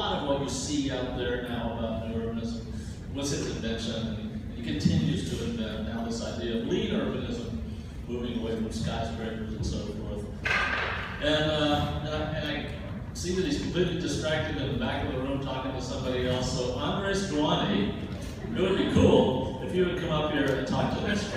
lot of what you see out there now about new urbanism was his invention, and he continues to invent now this idea of lean urbanism, moving away from skyscrapers and so forth. And I see that he's completely distracted in the back of the room talking to somebody else. So Andres Duany, it would be cool if you would come up here and talk to us.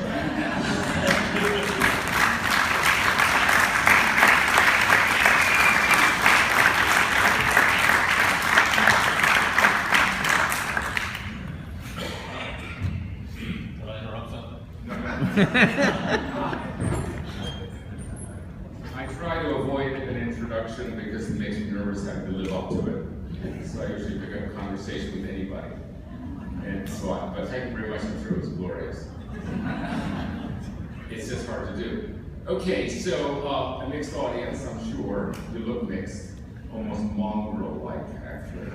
I try to avoid an introduction because it makes me nervous having to live up to it. So I usually pick up a conversation with anybody. And so but thank you very much, I'm sure it was glorious. It's just hard to do. Okay, so a mixed audience, I'm sure. You look mixed, almost mongrel-like, actually.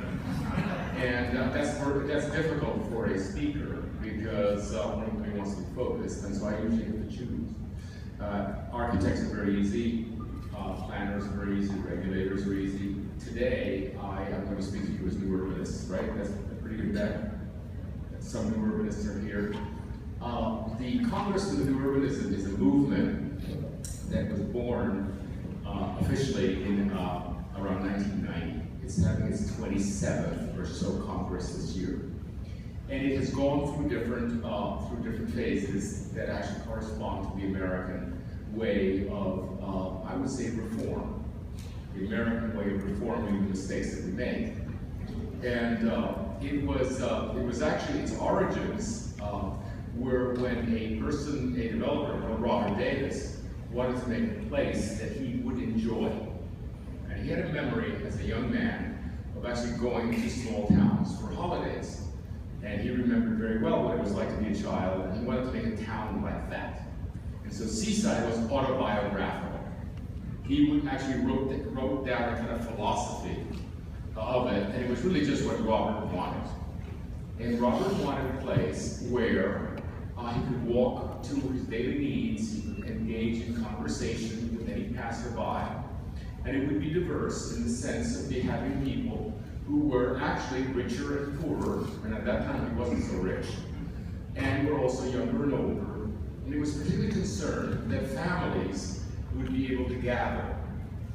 And that's difficult for a speaker because everybody wants to be focused, and so I usually have to choose. Architects are very easy, planners are very easy, regulators are easy. Today, I am going to speak to you as new urbanists, right? That's a pretty good bet. Some new urbanists are here. The Congress for the New Urbanism is a movement that was born officially in around 1990. It's having its 27th or so Congress this year. And it has gone through different phases that actually correspond to the American way of, I would say, reform. The American way of reforming the mistakes that we make. And it was actually, its origins were when a developer, Robert Davis, wanted to make a place that he would enjoy. And he had a memory as a young man of actually going to small towns for holidays. And he remembered very well what it was like to be a child, and he wanted to make a town like that. And so Seaside was autobiographical. He would actually wrote down a kind of philosophy of it, and it was really just what Robert wanted. And Robert wanted a place where he could walk to his daily needs, he could engage in conversation with any passerby, and it would be diverse in the sense of having people who were actually richer and poorer, and at that time he wasn't so rich, and were also younger and older. And he was particularly concerned that families would be able to gather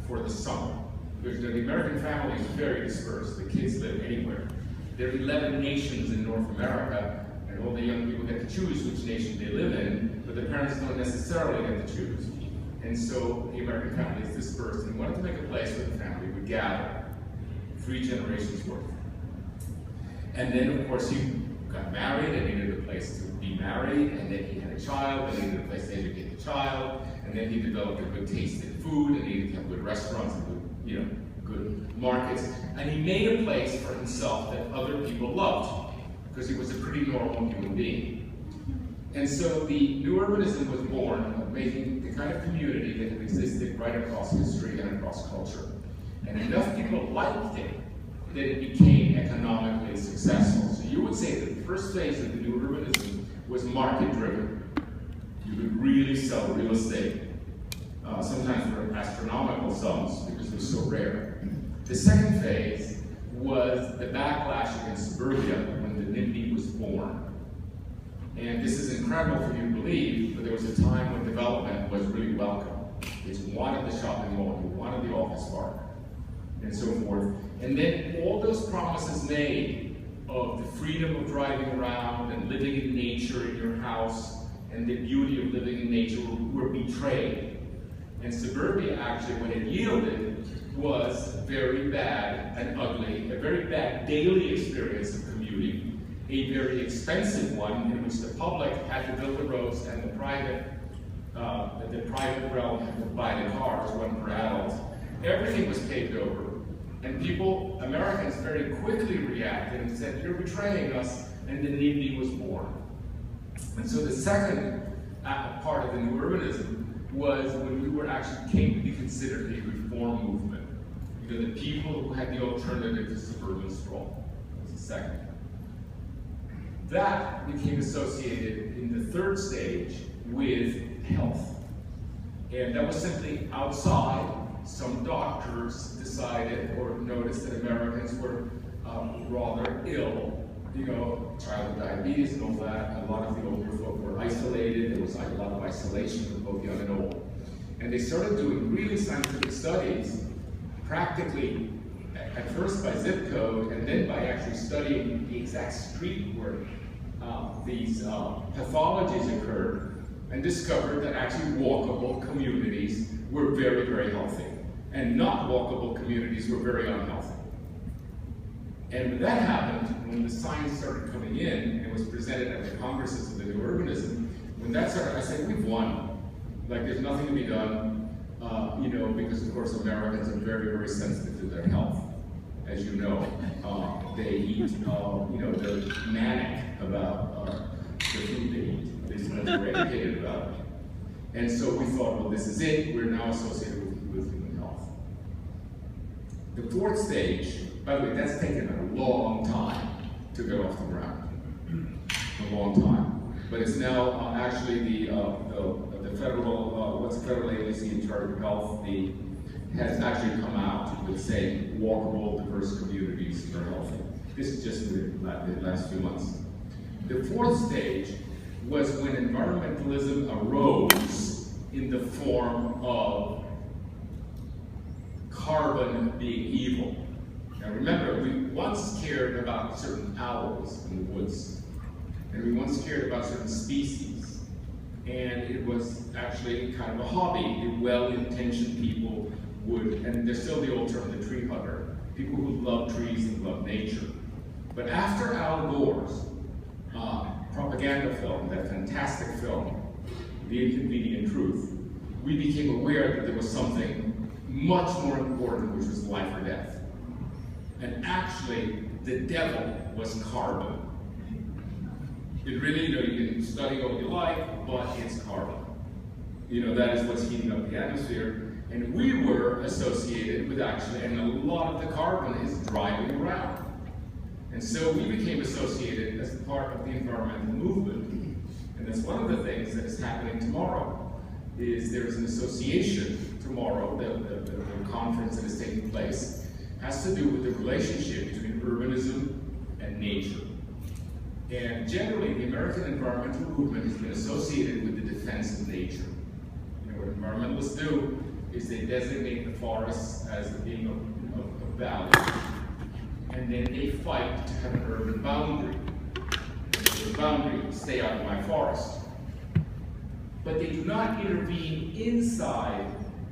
for the summer. Because the American family is very dispersed. The kids live anywhere. There are 11 nations in North America, and all the young people get to choose which nation they live in, but the parents don't necessarily get to choose. And so the American family is dispersed, and he wanted to make a place where the family would gather. 3 generations worth. And then, of course, he got married and needed a place to be married, and then he had a child and needed a place to educate the child, and then he developed a good taste in food and needed to have good restaurants and good markets. And he made a place for himself that other people loved, because he was a pretty normal human being. And so the new urbanism was born of making the kind of community that had existed right across history and across culture. And enough people liked it that it became economically successful. So you would say that the first phase of the new urbanism was market-driven. You could really sell real estate, sometimes for astronomical sums because it was so rare. The second phase was the backlash against suburbia when the NIMBY was born. And this is incredible for you to believe, but there was a time when development was really welcome. It wanted the shopping mall, it wanted the office park, and so forth. And then all those promises made of the freedom of driving around and living in nature in your house and the beauty of living in nature were betrayed. And suburbia actually, when it yielded, was very bad and ugly, a very bad daily experience of commuting, a very expensive one in which the public had to build the roads and the private realm had to buy the cars, one per adult. Everything was paved over. And people, Americans, very quickly reacted and said, "You're betraying us," and the NIMBY was born. And so the second part of the new urbanism was when we were actually came to be considered a reform movement. You know, the people who had the alternative to suburban sprawl was the second. That became associated in the third stage with health. And that was simply outside. Some doctors decided or noticed that Americans were rather ill. You know, child with diabetes and all that. A lot of the older folk were isolated. There was a lot of isolation of both young and old. And they started doing really scientific studies, practically at first by zip code, and then by actually studying the exact street where these pathologies occurred, and discovered that actually walkable communities were very, very healthy, and not walkable communities were very unhealthy. And when that happened, when the science started coming in and was presented at the congresses of the New Urbanism, when that started, I said, we've won. Like, there's nothing to be done, you know, because of course Americans are very, very sensitive to their health. As you know, they eat, you know, they're manic about the food they eat, at least when they're educated about it. And so we thought, well, this is it. We're now associated with human health. The fourth stage, by the way, that's taken a long time to get off the ground. A long time. But it's now actually the federal, what's the federal agency in charge of health, has actually come out with saying walkable, diverse communities are healthy. This is just in the last few months. The fourth stage was when environmentalism arose in the form of carbon being evil. Now remember, we once cared about certain owls in the woods, and we once cared about certain species, and it was actually kind of a hobby. The well-intentioned people would, and there's still the old term, the tree hugger, people who love trees and love nature. But after Al Gore's propaganda film, that fantastic film, The Inconvenient Truth, we became aware that there was something much more important, which was life or death. And actually, the devil was carbon. It really, you know, you can study all you like, but it's carbon. You know, that is what's heating up the atmosphere. And we were associated with actually, and a lot of the carbon is driving around. And so we became associated as part of the environmental movement. And that's one of the things that is happening tomorrow, is there's an association tomorrow, the conference that is taking place, has to do with the relationship between urbanism and nature. And generally, the American environmental movement has been associated with the defense of nature. You know, what environmentalists do is they designate the forests as being a valley, and then they fight to have an urban boundary. The boundary, stay out of my forest. But they do not intervene inside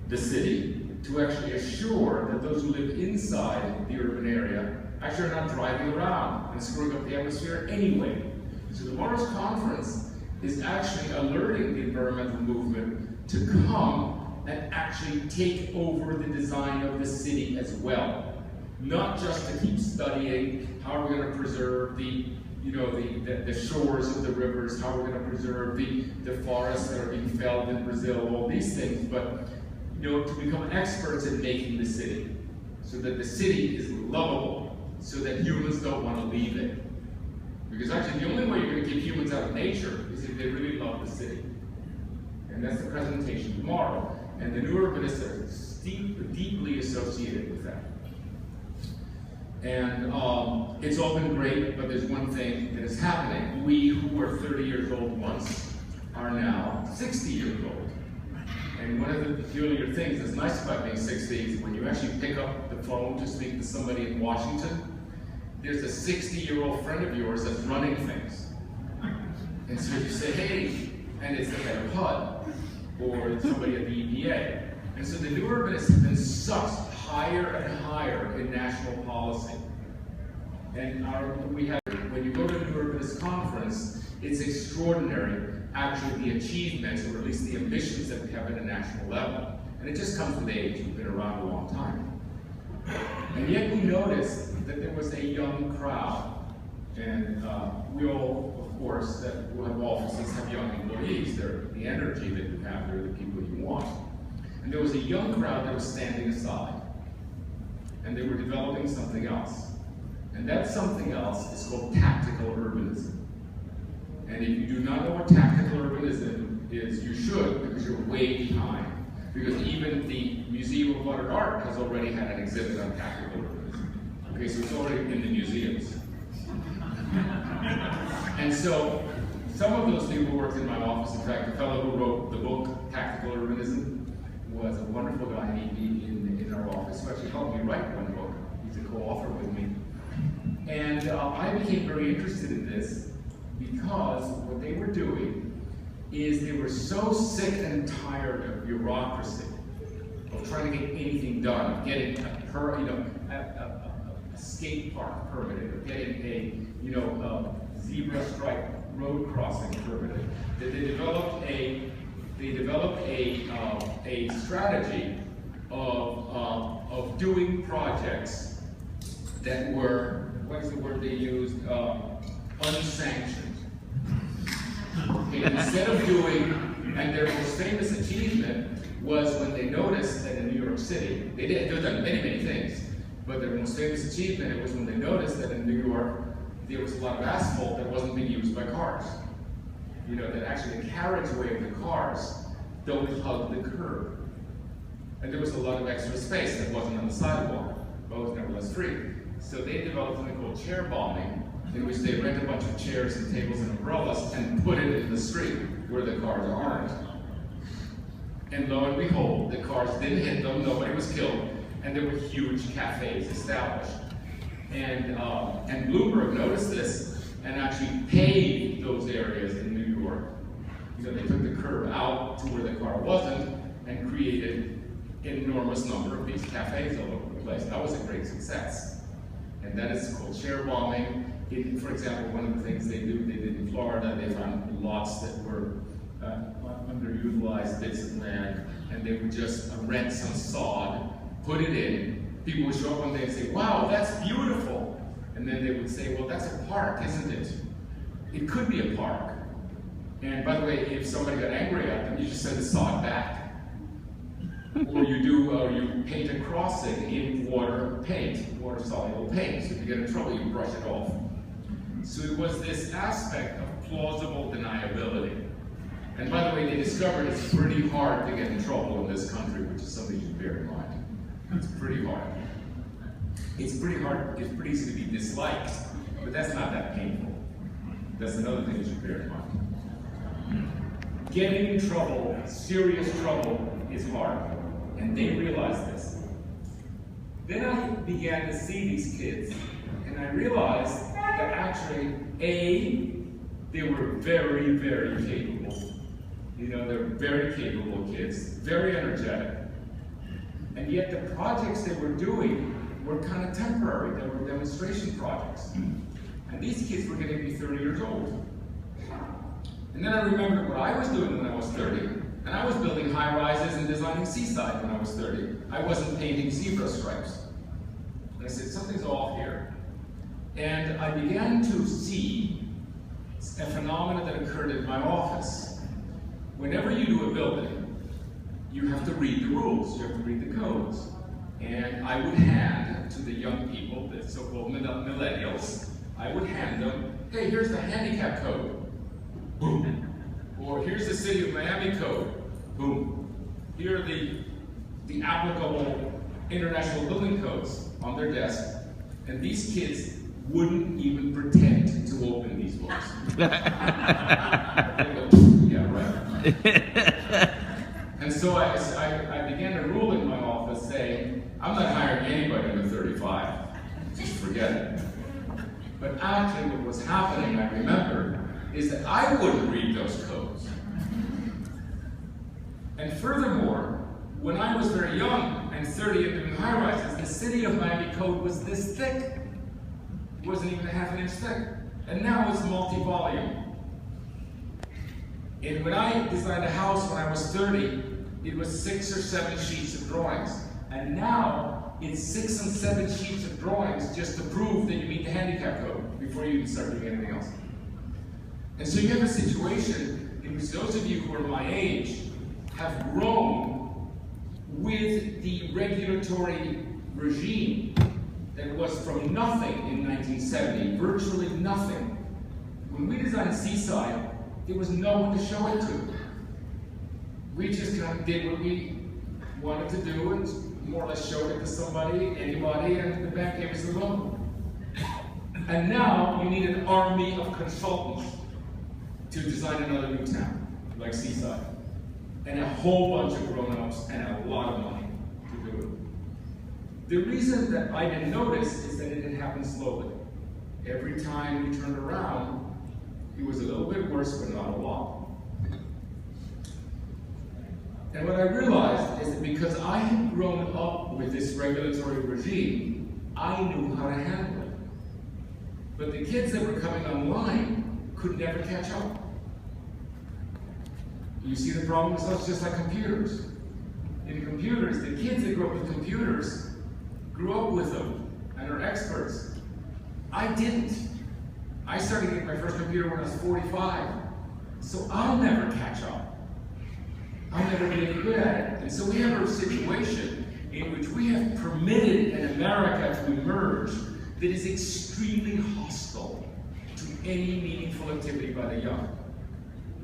the city to actually assure that those who live inside the urban area actually are not driving around and screwing up the atmosphere anyway. So tomorrow's conference is actually alerting the environmental movement to come and actually take over the design of the city as well. Not just to keep studying how we're going to preserve the shores of the rivers, how we're going to preserve the forests that are being felled in Brazil, all these things, but to become experts in making the city, so that the city is lovable, so that humans don't want to leave it. Because actually the only way you're going to keep humans out of nature is if they really love the city. And that's the presentation tomorrow. And the new urbanists are deeply associated with that. And it's all been great, but there's one thing that is happening. We who were 30 years old once are now 60 years old. And one of the peculiar things that's nice about being 60 is when you actually pick up the phone to speak to somebody in Washington, there's a 60-year-old friend of yours that's running things. And so you say, hey, and it's the head of HUD, or somebody at the EPA. And so the new urbanists have been sucked higher and higher in national policy. And when you go to a new urbanist conference, it's extraordinary, actually, the achievements, or at least the ambitions that we have at a national level. And it just comes with age. We've been around a long time. And yet we noticed that there was a young crowd. And we all, of course, that will have offices have young employees. They're the energy that you have. They're the people you want. And there was a young crowd that was standing aside. And they were developing something else. And that something else is called tactical urbanism. And if you do not know what tactical urbanism is, you should, because you're way behind. Because even the Museum of Modern Art has already had an exhibit on tactical urbanism. Okay, so it's already in the museums. And so, some of those people worked in my office. In fact, the fellow who wrote the book, Tactical Urbanism, was a wonderful guy in our office who actually helped me write one book. He's a co-author with me. And I became very interested in this because what they were doing is they were so sick and tired of bureaucracy, of trying to get anything done, getting a skate park permitted, or getting a zebra stripe road crossing permitted. That they developed a strategy of doing projects that were, what is the word they used? Unsanctioned. Okay, instead of doing, and their most famous achievement was when they noticed that in New York City, they've done many, many things, but their most famous achievement was when they noticed that in New York, there was a lot of asphalt that wasn't being used by cars. You know, that actually the carriageway of the cars don't hug the curb. And there was a lot of extra space that wasn't on the sidewalk, but was nevertheless free. So they developed something called chair bombing, in which they rent a bunch of chairs and tables and umbrellas and put it in the street where the cars aren't. And lo and behold, the cars didn't hit them, nobody was killed, and there were huge cafes established. And Bloomberg noticed this and actually paved those areas in New York. You know, they took the curb out to where the car wasn't and created an enormous number of these cafes all over the place. That was a great success. And that is called chair bombing. For example, one of the things they did in Florida, they found lots that were underutilized bits of land, and they would just rent some sod, put it in. People would show up one day and say, wow, that's beautiful. And then they would say, well, that's a park, isn't it? It could be a park. And by the way, if somebody got angry at them, you just send the sod back. Or you paint a crossing in water soluble paint. So if you get in trouble, you brush it off. So it was this aspect of plausible deniability. And by the way, they discovered it's pretty hard to get in trouble in this country, which is something you should bear in mind. It's pretty hard. It's pretty easy to be disliked, but that's not that painful. That's another thing you should bear in mind. Getting in trouble, serious trouble, is hard, and they realized this. Then I began to see these kids, and I realized that actually, they were very, very capable. You know, they're very capable kids, very energetic. And yet the projects they were doing were kind of temporary. They were demonstration projects. And these kids were getting to be 30 years old. And then I remembered what I was doing when I was 30. And I was building high-rises and designing seaside when I was 30. I wasn't painting zebra stripes. And I said, something's off here. And I began to see a phenomenon that occurred in my office. Whenever you do a building, you have to read the rules, you have to read the codes. And I would hand to the young people, the so-called millennials, I would hand them, hey, here's the handicap code, boom. Or here's the City of Miami code, boom. Here are the applicable international building codes on their desk. And these kids wouldn't even pretend to open these books. They go, yeah, right. And so I began to rule in my office saying, I'm not hiring anybody under 35. Just forget it. But actually what was happening, I remember, is that I wouldn't read those codes. And furthermore, when I was very young and 30 and doing high-rises, the City of Miami code was this thick. It wasn't even a half an inch thick. And now it's multi-volume. And when I designed a house when I was 30, it was 6 or 7 sheets of drawings. And now it's 6 and 7 sheets of drawings just to prove that you meet the handicap code before you even start doing anything else. And so you have a situation in which those of you who are my age have grown with the regulatory regime that was from nothing in 1970, virtually nothing. When we designed Seaside, there was no one to show it to. We just kind of did what we wanted to do, and more or less showed it to somebody, anybody, and the bank gave us a loan. And now you need an army of consultants to design another new town, like Seaside. And a whole bunch of grown-ups and a lot of money to do it. The reason that I didn't notice is that it had happened slowly. Every time we turned around, it was a little bit worse, but not a lot. And what I realized is that because I had grown up with this regulatory regime, I knew how to handle it. But the kids that were coming online could never catch up. You see the problem? It's just like computers. In computers, the kids that grew up with computers grew up with them and are experts. I didn't. I started getting my first computer when I was 45. So I'll never catch up. I'll never be any good at it. And so we have a situation in which we have permitted an America to emerge that is extremely hostile to any meaningful activity by the young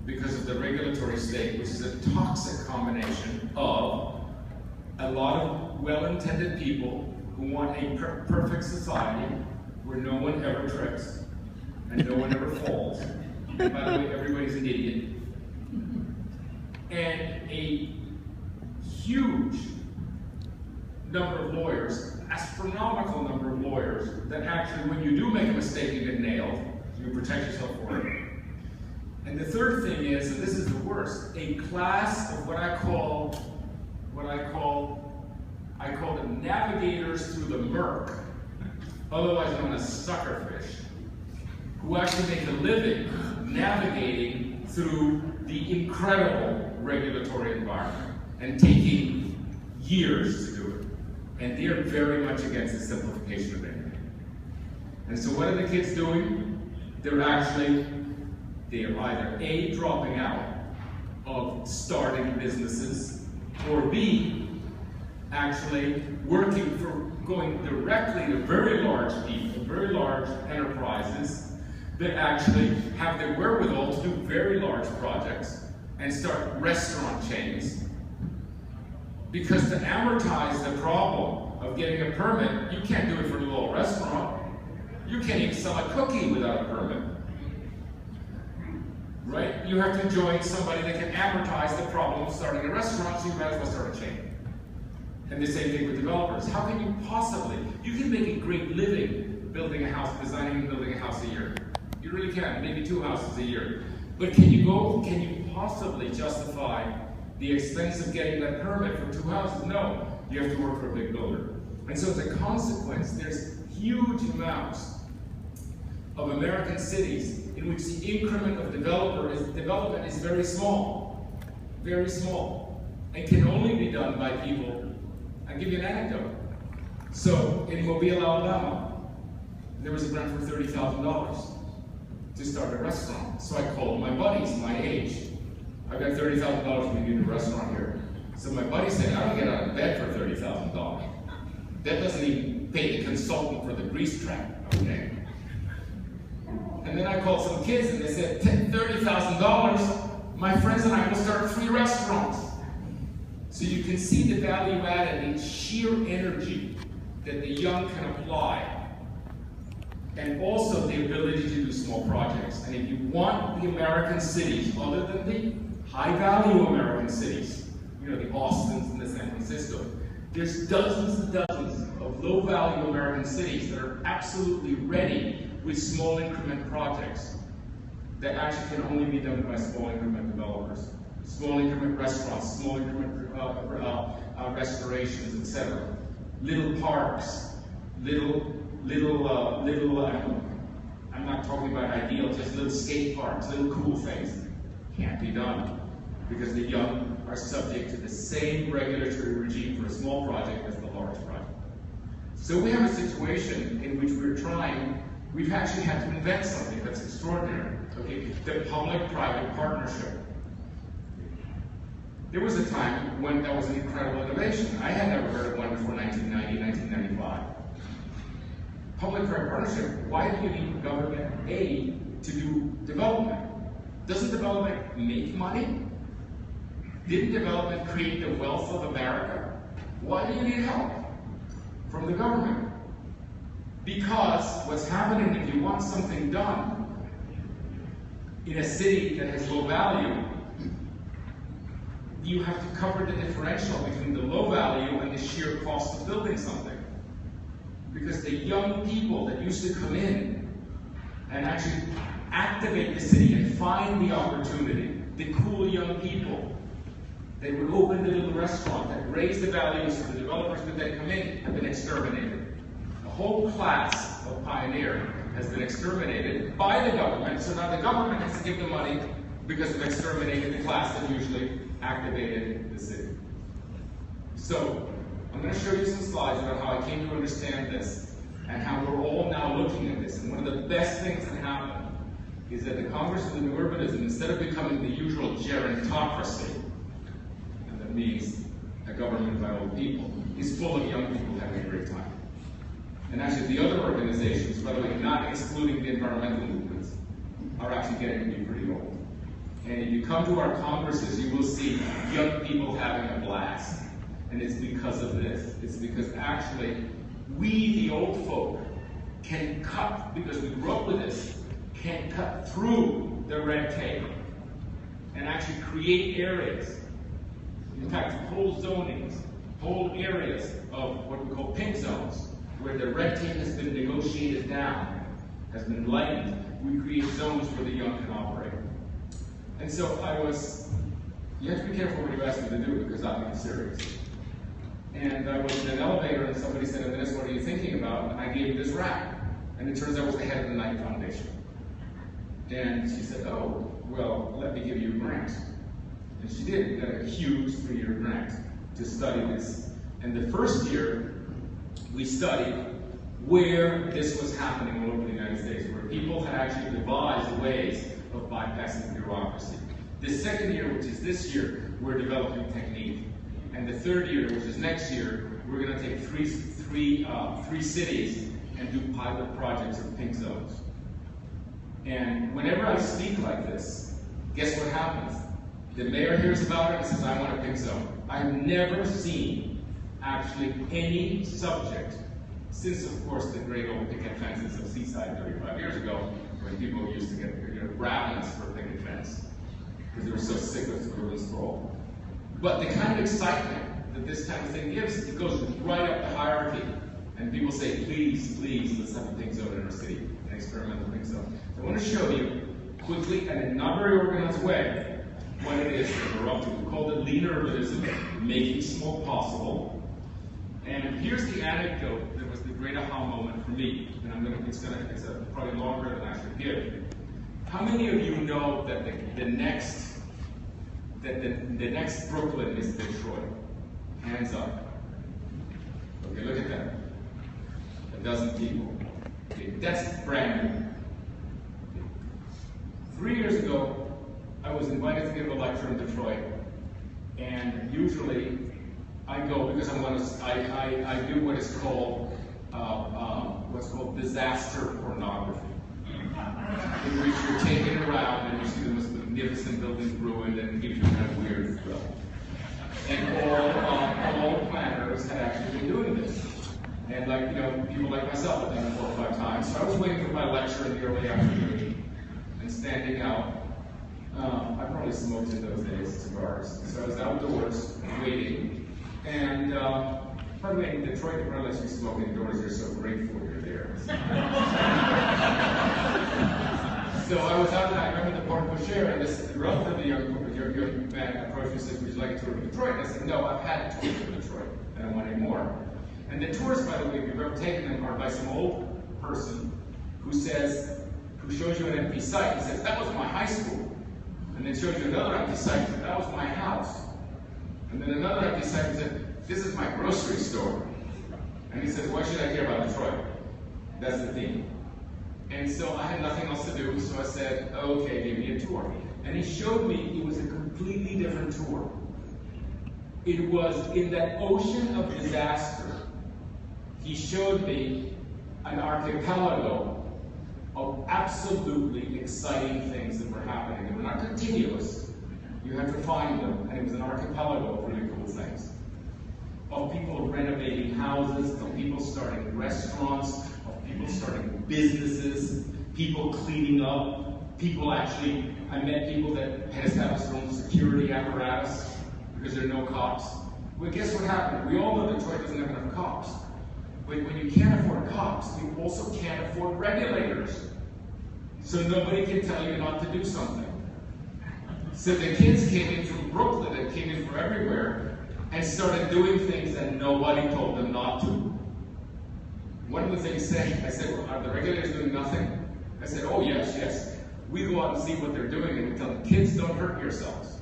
because of the regulatory state, which is a toxic combination of a lot of well-intended people who want a perfect society where no one ever trips and no one ever falls. And by the way, everybody's an idiot. And a huge number of lawyers, astronomical number of lawyers, that actually when you do make a mistake you get nailed, you protect yourself for it. And the third thing is, and this is the worst, a class of what I call the navigators through the murk, otherwise known as suckerfish, who actually make a living navigating through the incredible regulatory environment and taking years to do it. And they're very much against the simplification of everything. And so what are the kids doing? They're either A, dropping out of starting businesses, or B, actually working for going directly to very large people, very large enterprises that actually have the wherewithal to do very large projects and start restaurant chains. Because to amortize the problem of getting a permit, you can't do it for a little restaurant. You can't even sell a cookie without a permit. Right? You have to join somebody that can amortize the problem of starting a restaurant, so you might as well start a chain. And the same thing with developers. How can you possibly, you can make a great living building a house, designing and building a house a year. You really can, maybe 2 houses a year. But can you possibly justify the expense of getting that permit for 2 houses? No, you have to work for a big builder. And so as a consequence, there's huge amounts of American cities in which the increment of development is very small, and can only be done by people. I'll give you an anecdote. So in Mobile, Alabama, there was a grant for $30,000 to start a restaurant. So I called my buddies my age. I've got $30,000 to do a restaurant here. So my buddy said, I don't get out of bed for $30,000. That doesn't even pay the consultant for the grease trap, okay? And then I called some kids and they said, $30,000, my friends and I will start 3 restaurants. So you can see the value add and the sheer energy that the young can apply. And also the ability to do small projects. And if you want the American cities, other than the high-value American cities, you know, the Austins and the San Francisco, there's dozens and dozens of low-value American cities that are absolutely ready with small increment projects that actually can only be done by small increment developers, small increment restaurants, small increment restorations, etc. Little parks, I'm not talking about ideal, just little skate parks, little cool things. Can't be done because the young are subject to the same regulatory regime for a small project as the large project. So we have a situation in which we've actually had to invent something that's extraordinary, okay? The public-private partnership. There was a time when that was an incredible innovation. I had never heard of one before 1990, 1995. Public-private partnership, why do you need government aid to do development? Doesn't development make money? Didn't development create the wealth of America? Why do you need help from the government? Because what's happening, if you want something done in a city that has low value, you have to cover the differential between the low value and the sheer cost of building something. Because the young people that used to come in and actually activate the city and find the opportunity, the cool young people, they would open the little restaurant that raised the values for the developers that then come in, have been exterminated. The whole class of pioneer has been exterminated by the government, so now the government has to give them money because of exterminating the class that usually activated the city. So, I'm going to show you some slides about how I came to understand this and how we're all now looking at this. And one of the best things that happened is that the Congress of the New Urbanism, instead of becoming the usual gerontocracy, and that means a government by old people, is full of young people having a great time. And actually the other organizations, by the way, not excluding the environmental movements, are actually getting to be pretty old. And if you come to our congresses, you will see young people having a blast. And it's because of this. It's because actually, we, the old folk, can cut, because we grew up with this, can cut through the red tape and actually create areas. In fact, whole zonings, whole areas of what we call pink zones, where the red tape has been negotiated down, has been lightened. We create zones where the young can operate. And so you have to be careful what you ask me to do because I'm being serious. And I was in an elevator and somebody said, "Dennis, what are you thinking about?" And I gave this rap. And it turns out I was the head of the Knight Foundation. And she said, "Oh, well, let me give you a grant." And she did. We got a huge 3-year grant to study this. And the first year, we studied where this was happening all over the United States, where people had actually devised ways of bypassing bureaucracy. The second year, which is this year, we're developing technique. And the third year, which is next year, we're going to take three cities and do pilot projects of pink zones. And whenever I speak like this, guess what happens? The mayor hears about it and says, "I want a pink zone." I've never seen actually any subject since, of course, the great old picket fences of Seaside 35 years ago, when people used to get ravenous for a picket fence because they were so sick of suburban sprawl. But the kind of excitement that this kind of thing gives, it goes right up the hierarchy. And people say, "Please, please, let's have a pink zone in our city, an experimental pink zone." So I want to show you quickly and in a not very organized way what it is that we're up to. We call it lean urbanism, making smoke possible. And here's the anecdote that was the great aha moment for me. And it's probably longer than I should give. How many of you know that the next Brooklyn is Detroit? Hands up. Okay, look at that. 12 people. Okay, that's brand new. 3 years ago, I was invited to give a lecture in Detroit, and usually I go because I do what is called what's called disaster pornography, in which you're taken around and you see the most magnificent buildings ruined and it gives you kind of weird thrill. And all planners had actually been doing this. And people like myself have done it 4 or 5 times. So I was waiting for my lecture in the early afternoon and standing out. I probably smoked in those days, cigars. So I was outdoors waiting. And by the way, in Detroit, they probably let you smoke indoors. You're so grateful you're there. So I was out, and I remember the porte cochere, and this relatively young man approached me and said, "Would you like a tour of Detroit?" And I said, "No, I've had a tour of Detroit. I don't want any more." And the tours, by the way, if you've ever taken them, are by some old person who shows you an empty site and says, "That was my high school." And then shows you another empty site and says, "That was my house." And then another empty site and said, "This is my grocery store." And he says, "Why should I care about Detroit?" That's the theme. And so I had nothing else to do, so I said, "Okay, give me a tour." And he showed me it was a completely different tour. It was in that ocean of disaster. He showed me an archipelago of absolutely exciting things that were happening. They were not continuous. You had to find them, and it was an archipelago of really cool things. of people renovating houses, of people starting restaurants, of people starting businesses, people cleaning up, people actually, I met people that had established their own security apparatus because there are no cops. Well, guess what happened? We all know Detroit doesn't have enough cops. But when you can't afford cops, you also can't afford regulators. So nobody can tell you not to do something. So the kids came in from Brooklyn and came in from everywhere and started doing things that nobody told them not to. One of the things I said, well, are the regulators doing nothing? I said, oh yes, yes. We go out and see what they're doing and we tell them, kids, don't hurt yourselves.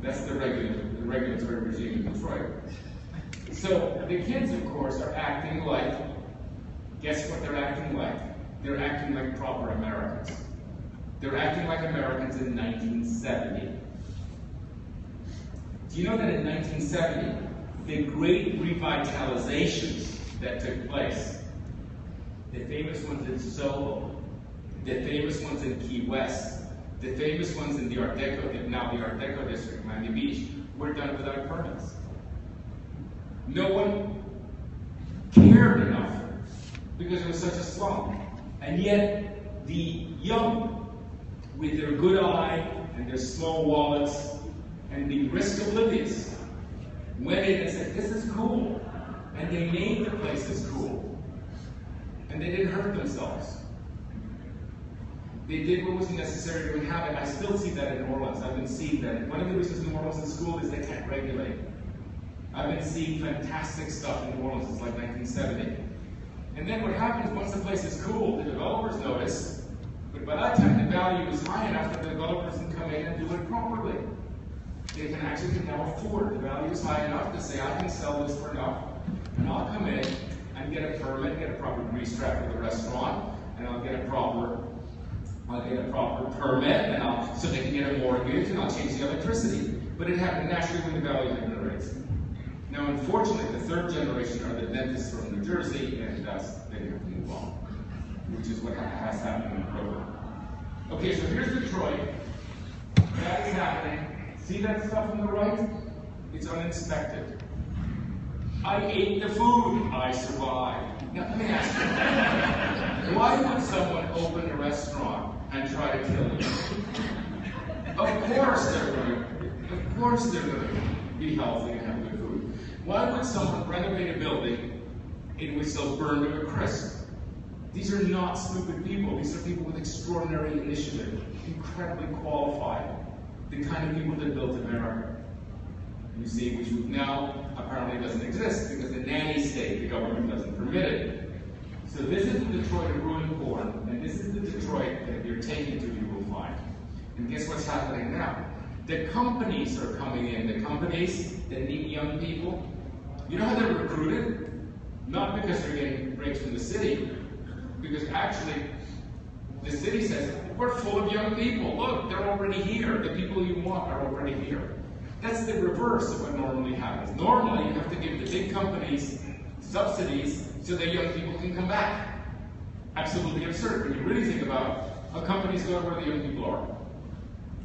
That's the regulatory regime in Detroit. So the kids, of course, are acting like, guess what they're acting like? They're acting like proper Americans. They're acting like Americans in 1970. Do you know that in 1970, the great revitalizations that took place, the famous ones in Soho, the famous ones in Key West, the famous ones in the Art Deco, now the Art Deco district, Miami Beach, were done without permits. No one cared enough because it was such a slum. And yet, the young, with their good eye and their small wallets and being risk oblivious, went in and said, this is cool. And they made the places cool. And they didn't hurt themselves. They did what was necessary to inhabit. I still see that in New Orleans. I've been seeing that. One of the reasons New Orleans is cool is they can't regulate. I've been seeing fantastic stuff in New Orleans since like 1970. And then what happens once the place is cool, the developers notice, but by that time the value is high enough that the developers can come in and do it properly. They can actually now afford. The value is high enough to say, I can sell this for enough, and I'll come in and get a permit, get a proper grease trap for the restaurant, and I'll get a proper permit, and so they can get a mortgage, and I'll change the electricity. But it happened naturally when the value had been raised. Now, unfortunately, the third generation are the dentists from New Jersey, and thus they have to move on, which is what has happened in Brooklyn. Okay, so here's Detroit. That is happening. See that stuff on the right? It's uninspected. I ate the food. I survived. Now, let me ask you, why would someone open a restaurant and try to kill you? Of course they're going to be healthy and have good food. Why would someone renovate a building in which they'll burn to a crisp? These are not stupid people. These are people with extraordinary initiative, incredibly qualified, the kind of people that built America. You see, which now apparently doesn't exist because the nanny state, the government doesn't permit it. So this is the Detroit of ruined corn, and this is the Detroit that if you're taken to, you will find. And guess what's happening now? The companies are coming in, the companies that need young people. You know how they're recruited? Not because they're getting breaks from the city, because actually the city says, we're full of young people. Look, they're already here. The people you want are already here. That's the reverse of what normally happens. Normally, you have to give the big companies subsidies so that young people can come back. Absolutely absurd when you really think about it. How companies go to where the young people are.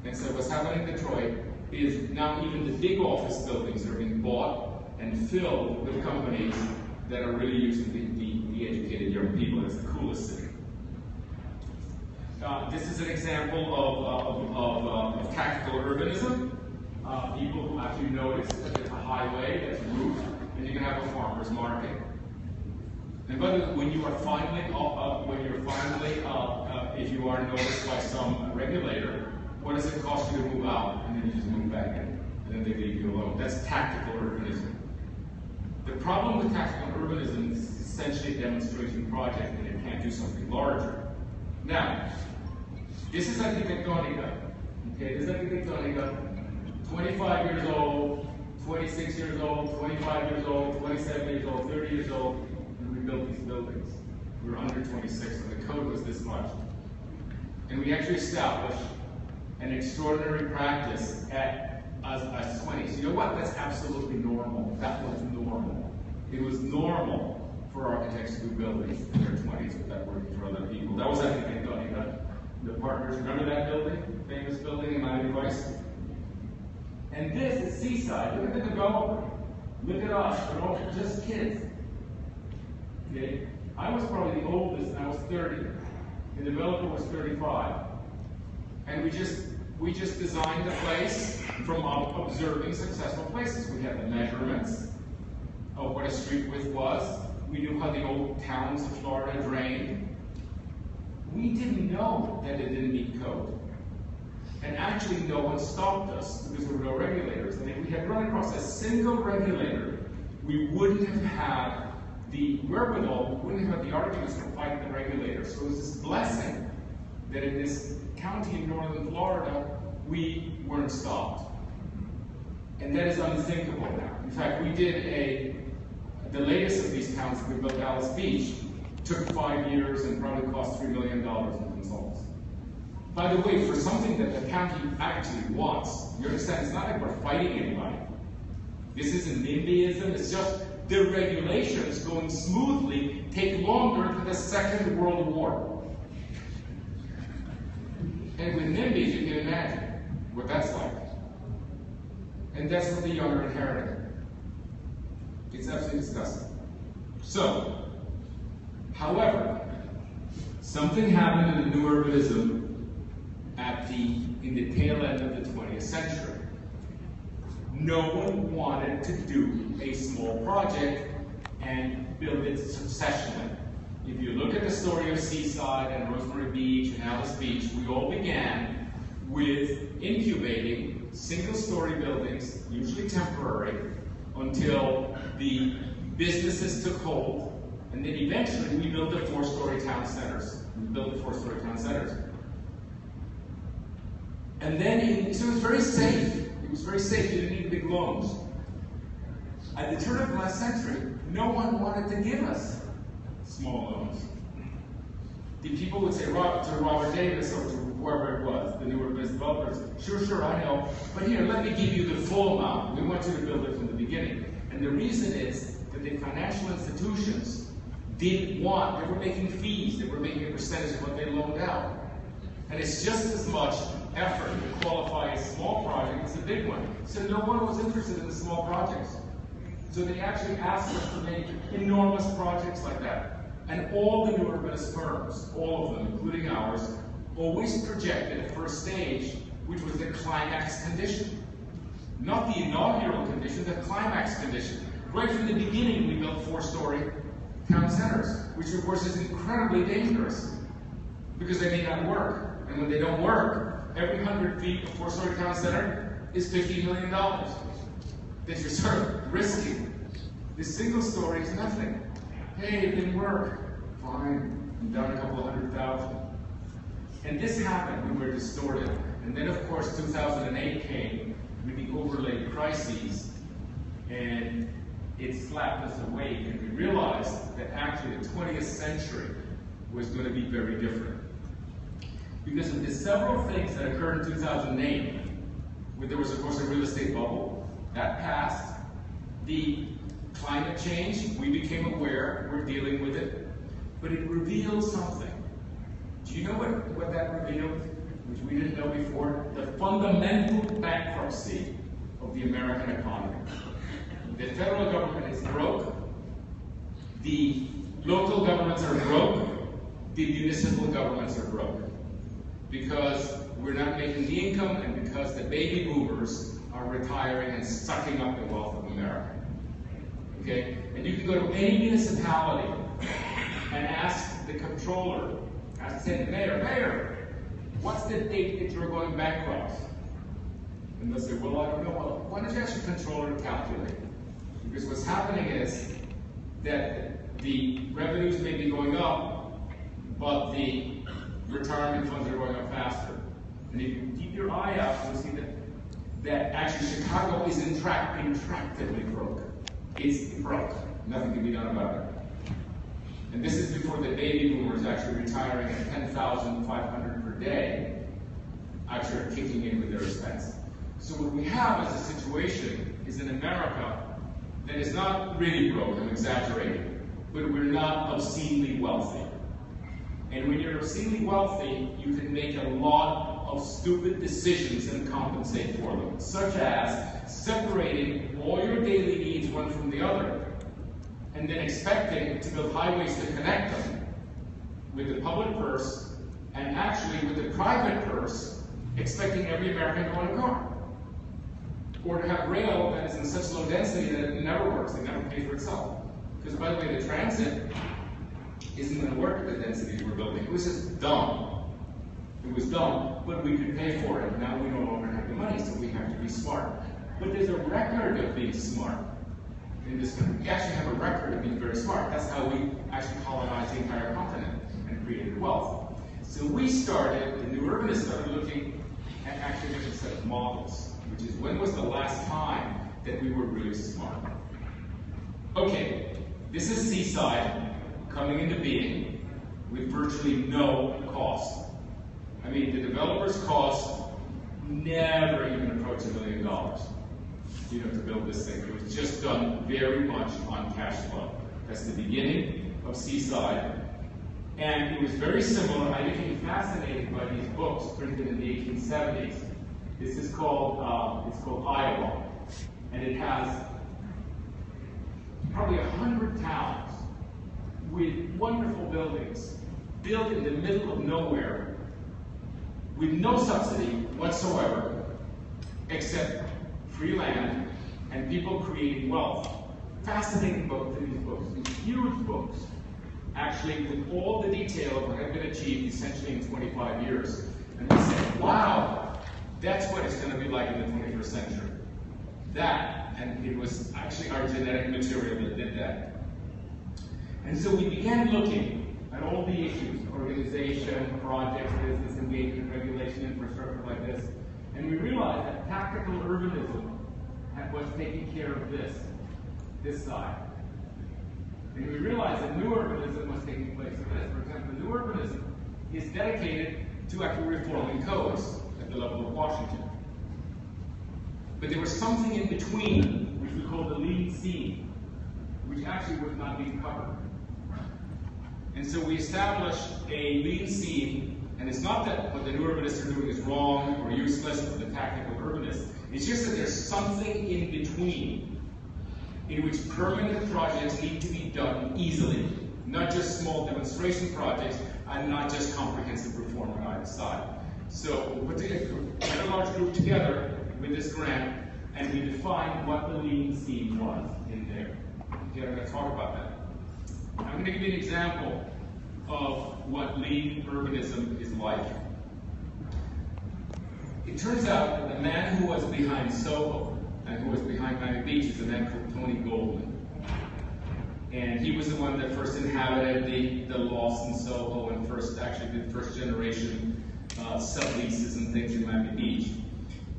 And so what's happening in Detroit is now even the big office buildings are being bought and filled with companies that are really using the educated young people. It's the coolest city. This is an example of tactical urbanism. People who actually notice that there's a highway that's roofed, and you can have a farmer's market. And by the way, when you are finally, if you are noticed by some regulator, what does it cost you to move out? And then you just move back in, and then they leave you alone. That's tactical urbanism. The problem with tactical urbanism is it's essentially a demonstration project, and it can't do something larger. Now, this is arquitectónica. Okay, this is arquitectónica. 25 years old, 26 years old, 25 years old, 27 years old, 30 years old, and we built these buildings. We were under 26, and the code was this much. And we actually established an extraordinary practice at us 20s. You know what? That's absolutely normal. That was normal. It was normal for architects to do buildings in their 20s without working for other people. That was actually the partners. Remember that building? Famous building in Miami Vice? And this is Seaside. Look at the developer. Look at us, we're all just kids. Okay? I was probably the oldest, and I was 30. The developer was 35. And we just designed the place from observing successful places. We had the measurements of what a street width was. We knew how the old towns of Florida drained. We didn't know that it didn't meet code. And actually no one stopped us because there were no regulators. And if we had run across a single regulator, we wouldn't have had the wherewithal, we wouldn't have had the arguments to fight the regulators. So it was this blessing that in this county in northern Florida, we weren't stopped. And that is unthinkable now. In fact, we did the latest of these towns, we built Dallas Beach, took 5 years and probably cost $3 million in consultants. By the way, for something that the county actually wants, you understand, it's not like we're fighting anybody. This isn't NIMBYism, it's just the regulations going smoothly take longer than the Second World War. And with NIMBYs, you can imagine what that's like. And that's what the young are inheriting. It's absolutely disgusting. So, however, something happened in the new urbanism in the tail end of the 20th century. No one wanted to do a small project and build it successionally. If you look at the story of Seaside and Rosemary Beach and Alice Beach, we all began with incubating single-story buildings, usually temporary, until the businesses took hold, and then eventually we built the 4-story town centers. And then, so it was very safe. It was very safe. You didn't need big loans. At the turn of the last century, no one wanted to give us small loans. The people would say to Robert Davis or to whoever it was, the new urbanist developers, sure, I know, but here, let me give you the full amount. We want you to build it from the beginning. And the reason is that the financial institutions didn't want, they were making fees, they were making a percentage of what they loaned out. And it's just as much effort to qualify a small project as a big one. So no one was interested in the small projects. So they actually asked us to make enormous projects like that. And all the new urbanist firms, all of them, including ours, always projected a first stage, which was the climax condition. Not the inaugural condition, the climax condition. Right from the beginning, we built 4-story town centers, which of course is incredibly dangerous because they may not work. And when they don't work, every 100 feet of 4-story town center is $50 million that you're sort of risking. This single story is nothing. Hey, it didn't work. Fine, I'm down a couple of $100,000. And this happened, we were distorted. And then of course 2008 came with the overlaid crises, and it slapped us awake, and we realized that actually the 20th century was going to be very different. Because of the several things that occurred in 2008, where there was of course a real estate bubble, that passed. The climate change, we became aware, we're dealing with it, but it revealed something. Do you know what that revealed, which we didn't know before? The fundamental bankruptcy of the American economy. The federal government is broke, the local governments are broke, the municipal governments are broke. Because we're not making the income, and because the baby boomers are retiring and sucking up the wealth of America. Okay? And you can go to any municipality and ask the comptroller, say, Mayor, what's the date that you're going bankrupt? And they'll say, well, I don't know. Well, why don't you ask your controller to calculate? Because what's happening is that the revenues may be going up, but the retirement funds are going up faster. And if you keep your eye out, you'll see that actually Chicago is intractably broke. It's broke. Nothing can be done about it. And this is before the baby boomers actually retiring at $10,500 per day actually are kicking in with their expense. So what we have as a situation is in America that is not really broke, I'm exaggerating, but we're not obscenely wealthy. And when you're obscenely wealthy, you can make a lot of stupid decisions and compensate for them, such as separating all your daily needs one from the other, and then expecting to build highways to connect them with the public purse, and actually with the private purse, expecting every American to own a car. Or to have rail that is in such low density that it never works, it never pays for itself. Because by the way, the transit isn't going to work at the densities we're building. It was just dumb. It was dumb, but we could pay for it. Now we no longer have the money, so we have to be smart. But there's a record of being smart in this country. We actually have a record of being very smart. That's how we actually colonized the entire continent and created wealth. So we started, the new urbanists started looking at actually making a set of models, which is when was the last time that we were really smart? Okay, this is Seaside coming into being with virtually no cost. I mean, the developer's cost never even approached $1 million, to build this thing. It was just done very much on cash flow. That's the beginning of Seaside. And it was very similar. I became fascinated by these books printed in the 1870s. This is called, Iowa. And it has probably 100 towns with wonderful buildings built in the middle of nowhere with no subsidy whatsoever, except free land and people creating wealth. Fascinating books in these books, these huge books, actually with all the detail of what had been achieved essentially in 25 years. And we said, wow, that's what it's going to be like in the 21st century. That, and it was actually our genetic material that did that. And so we began looking at all the issues, organization, projects, business engagement, regulation, infrastructure like this, and we realized that tactical urbanism was taking care of this side. And we realized that new urbanism was taking place of this. For example, new urbanism is dedicated to actually reforming codes at the level of Washington. But there was something in between, which we call the lead seam, which actually was not being covered. And so we established a lead seam, and it's not that what the new urbanists are doing is wrong or useless for the tactical urbanists. It's just that there's something in between in which permanent projects need to be done easily, not just small demonstration projects, and not just comprehensive reform on either side. So we put a large group together with this grant, and we defined what the lead seam was in there. Okay, I'm going to talk about that. I'm going to give you an example of what lean urbanism is like. It turns out that the man who was behind Soho and who was behind Miami Beach is a man called Tony Goldman. And he was the one that first inhabited the loft in Soho and actually did first generation subleases and things in Miami Beach.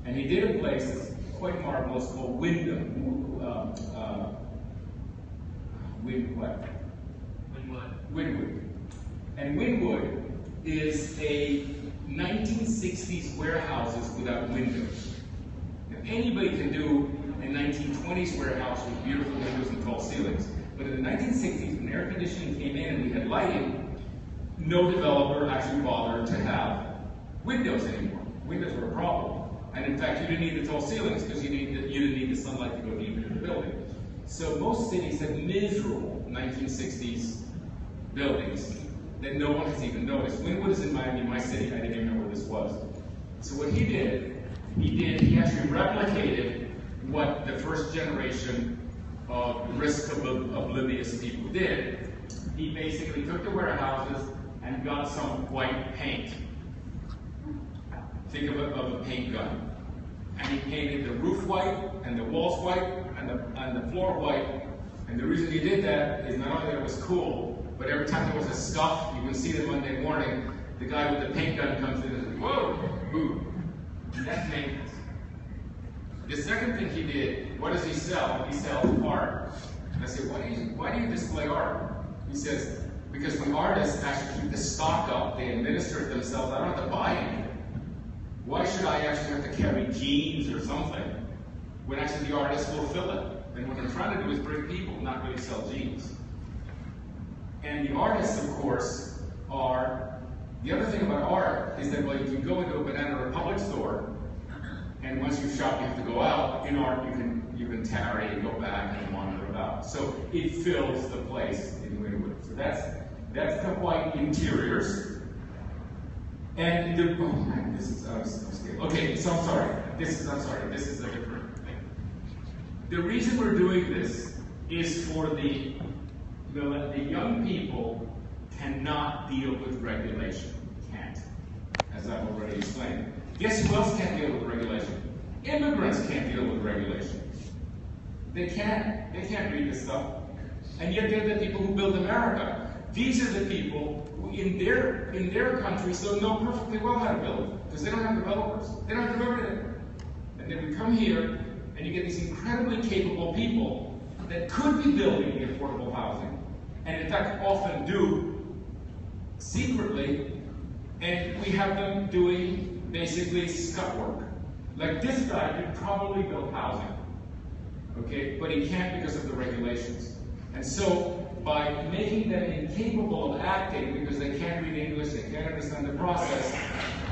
And he did a place that's quite marvelous called Wynwood. And Wynwood is a 1960s warehouses without windows. Now, anybody can do a 1920s warehouse with beautiful windows and tall ceilings. But in the 1960s, when air conditioning came in and we had lighting, no developer actually bothered to have windows anymore. Windows were a problem. And in fact, you didn't need the tall ceilings because you didn't need the sunlight to go deep into the building. So most cities had miserable 1960s buildings that no one has even noticed. Wynwood is in Miami, my city. I didn't even know where this was. So what he did, he actually replicated what the first generation of risk-oblivious people did. He basically took the warehouses and got some white paint. Think of a paint gun. And he painted the roof white, and the walls white, and the floor white. And the reason he did that is not only that it was cool, but every time there was a scuff, you can see that Monday morning, the guy with the paint gun comes in and says, whoa, boom. And that's maintenance. The second thing he did, what does he sell? He sells art. And I said, why do you display art? He says, because the artists actually keep the stock up, they administer it themselves, I don't have to buy anything. Why should I actually have to carry jeans or something when actually the artist will fill it? And what I'm trying to do is bring people, not really sell jeans. And the artists, of course, are, the other thing about art is that, well, you can go into a Banana Republic store, and once you shop, you have to go out. In art, you can tarry and go back and wander about. So it fills the place in Wynwood. So that's the white interiors. And the, oh man, this is, I was scared. Okay, so I'm sorry. This is a different thing. The reason we're doing this is for the young people cannot deal with regulation. Can't, as I've already explained. Guess who else can't deal with regulation? Immigrants can't deal with regulation. They can't read this stuff. And yet they're the people who build America. These are the people who in their countries don't know perfectly well how to build, because they don't have developers. They don't have everything. And then we come here and you get these incredibly capable people that could be building the affordable housing, and in fact often do secretly, and we have them doing basically scut work. Like this guy could probably build housing, okay, but he can't because of the regulations. And so by making them incapable of acting because they can't read English, they can't understand the process,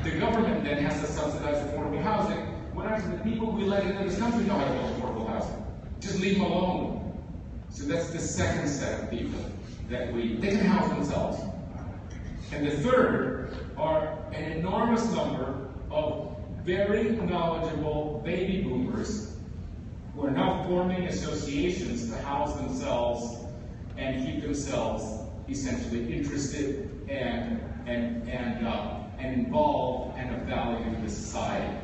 the government then has to subsidize affordable housing, when actually the people we let into this country know how to build affordable housing. Just leave them alone. So that's the second set of people that they can house themselves. And the third are an enormous number of very knowledgeable baby boomers who are now forming associations to house themselves and keep themselves essentially interested and involved and of value to the society.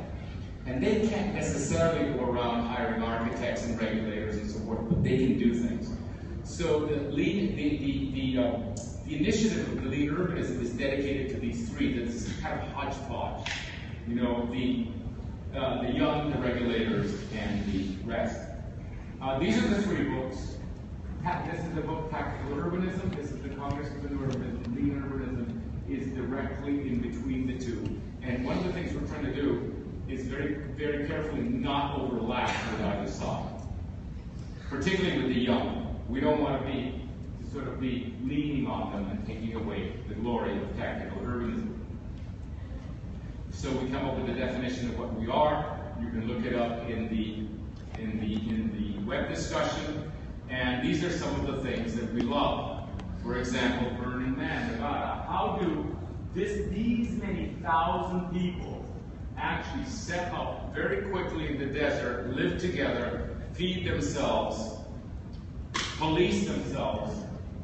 And they can't necessarily go around hiring architects and regulators and so forth, but they can do things. So the initiative of the Lean Urbanism is dedicated to these three. This is kind of hodgepodge. You know, the young, the regulators, and the rest. These are the three books. This is the book Tactical Urbanism. This is the Congress of Urbanism. Lean Urbanism is directly in between the two. And one of the things we're trying to do is very, very carefully not overlap with either side, particularly with the young. We don't want to sort of be leaning on them and taking away the glory of tactical urbanism. So we come up with a definition of what we are. You can look it up in the web discussion. And these are some of the things that we love. For example, Burning Man, Nevada. How do these many thousand people actually set up very quickly in the desert, live together, feed themselves, police themselves,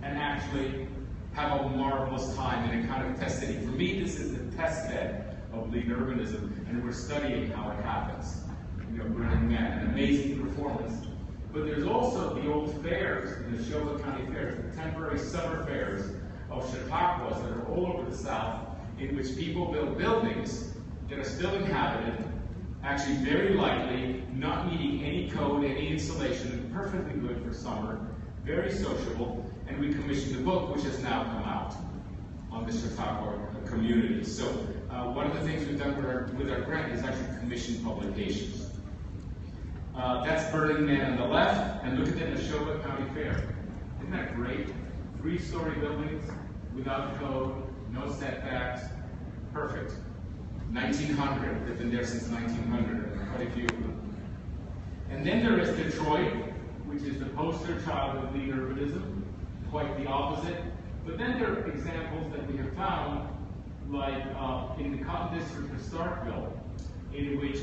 and actually have a marvelous time in a kind of test city? For me, this is the test bed of Lean Urbanism, and we're studying how it happens. You know, Burning Man, an amazing performance. But there's also the old fairs, the Neshoba County Fairs, the temporary summer fairs of Chautauquas that are all over the South, in which people build buildings that are still inhabited, actually very likely, not needing any code, any insulation, perfectly good for summer, very sociable, and we commissioned a book which has now come out on the Chautauqua community. So one of the things we've done with our grant is actually commission publications. That's Burning Man on the left, and look at the Neshoba County Fair. Isn't that great? 3-story buildings, without code, no setbacks, perfect. 1900, they've been there since 1900, and quite a few of them. And then there is Detroit, which is the poster child of Lean Urbanism, quite the opposite. But then there are examples that we have found, like in the Cotton District of Starkville, in which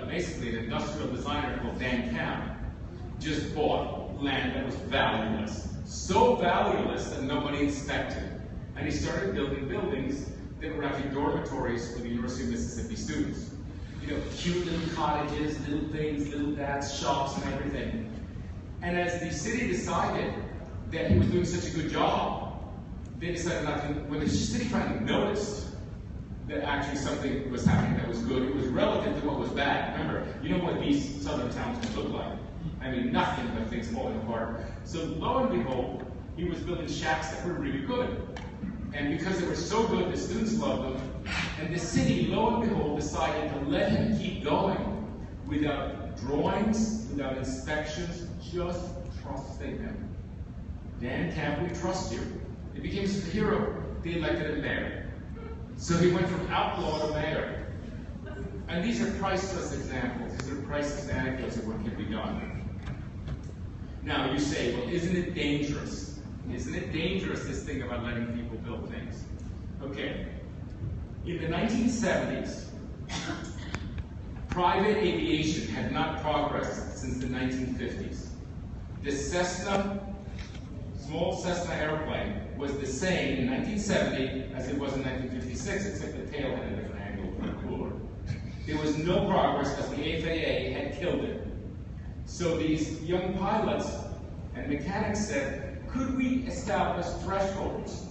basically an industrial designer called Dan Camp just bought land that was valueless. So valueless that nobody inspected. And he started building buildings that were actually dormitories for the University of Mississippi students. You know, cute little cottages, little things, little dad's shops and everything. And as the city decided that he was doing such a good job, they decided not to, when the city finally noticed that actually something was happening that was good, it was relative to what was bad. Remember, you know what these southern towns can look like. I mean, nothing but things falling apart. So lo and behold, he was building shacks that were really good. And because they were so good, the students loved them. And the city, lo and behold, decided to let him keep going without drawings, without inspections, just trusting him. Dan Camp, we trust you. He became a hero. They elected him mayor. So he went from outlaw to mayor. And these are priceless examples. These are priceless anecdotes of what can be done. Now you say, well, isn't it dangerous? Isn't it dangerous, this thing about letting people build things? Okay. In the 1970s, private aviation had not progressed since the 1950s. The small Cessna airplane was the same in 1970 as it was in 1956, except the tail had a different angle for the cooler. There was no progress because the FAA had killed it. So these young pilots and mechanics said, could we establish thresholds?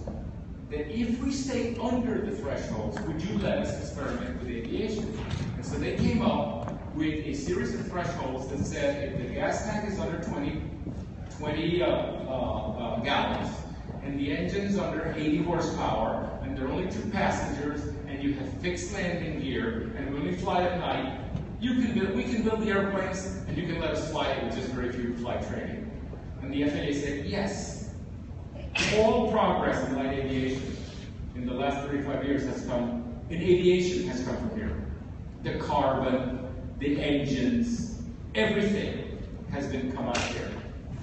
That if we stay under the thresholds, would you let us experiment with aviation? And so they came up with a series of thresholds that said if the gas tank is under 20 gallons, and the engine's under 80 horsepower, and there are only 2 passengers, and you have fixed landing gear, and we only fly at night, we can build the airplanes, and you can let us fly it with just very few flight training. And the FAA said yes. All progress in light aviation in the last 35 years has come from here. The carbon, the engines, everything has come out here.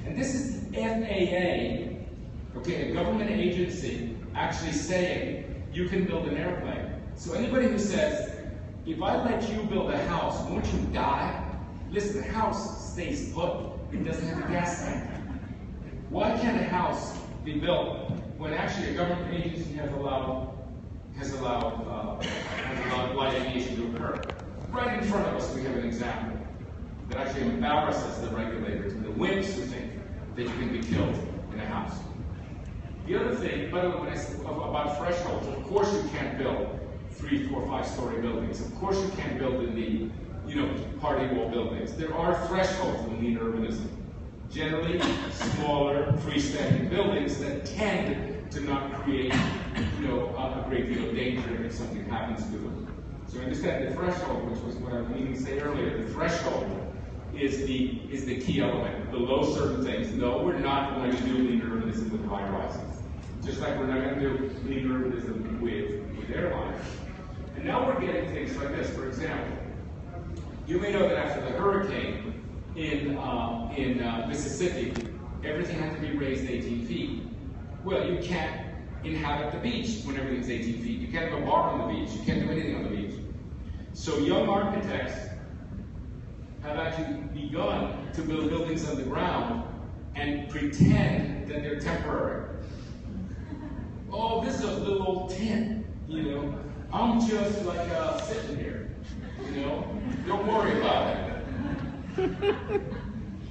And this is the FAA, okay, a government agency, actually saying you can build an airplane. So anybody who says, if I let you build a house, won't you die? Listen, the house stays put. It doesn't have a gas tank. Why can't a house be built when actually a government agency has allowed light aviation to occur? Right in front of us, we have an example that actually embarrasses the regulators and the wimps who think that you can be killed in a house. The other thing, by the way, when I say about thresholds, of course you can't build 3, 4, 5-story buildings. Of course you can't build in the, party wall buildings. There are thresholds in lean urbanism. Generally, smaller, freestanding buildings that tend to not create, a great deal of danger if something happens to them. So understand the threshold, which was what I was meaning to say earlier. The threshold is the key element. Below certain things, no, we're not going to do lean urbanism with high rises. Just like we're not going to do lean urbanism with airlines. And now we're getting things like this. For example, you may know that after the hurricane in Mississippi, everything had to be raised 18 feet. Well, you can't inhabit the beach when everything's 18 feet. You can't have a bar on the beach. You can't do anything on the beach. So young architects have actually begun to build buildings on the ground and pretend that they're temporary. Oh, this is a little old tent, I'm just like sitting here, Don't worry about it.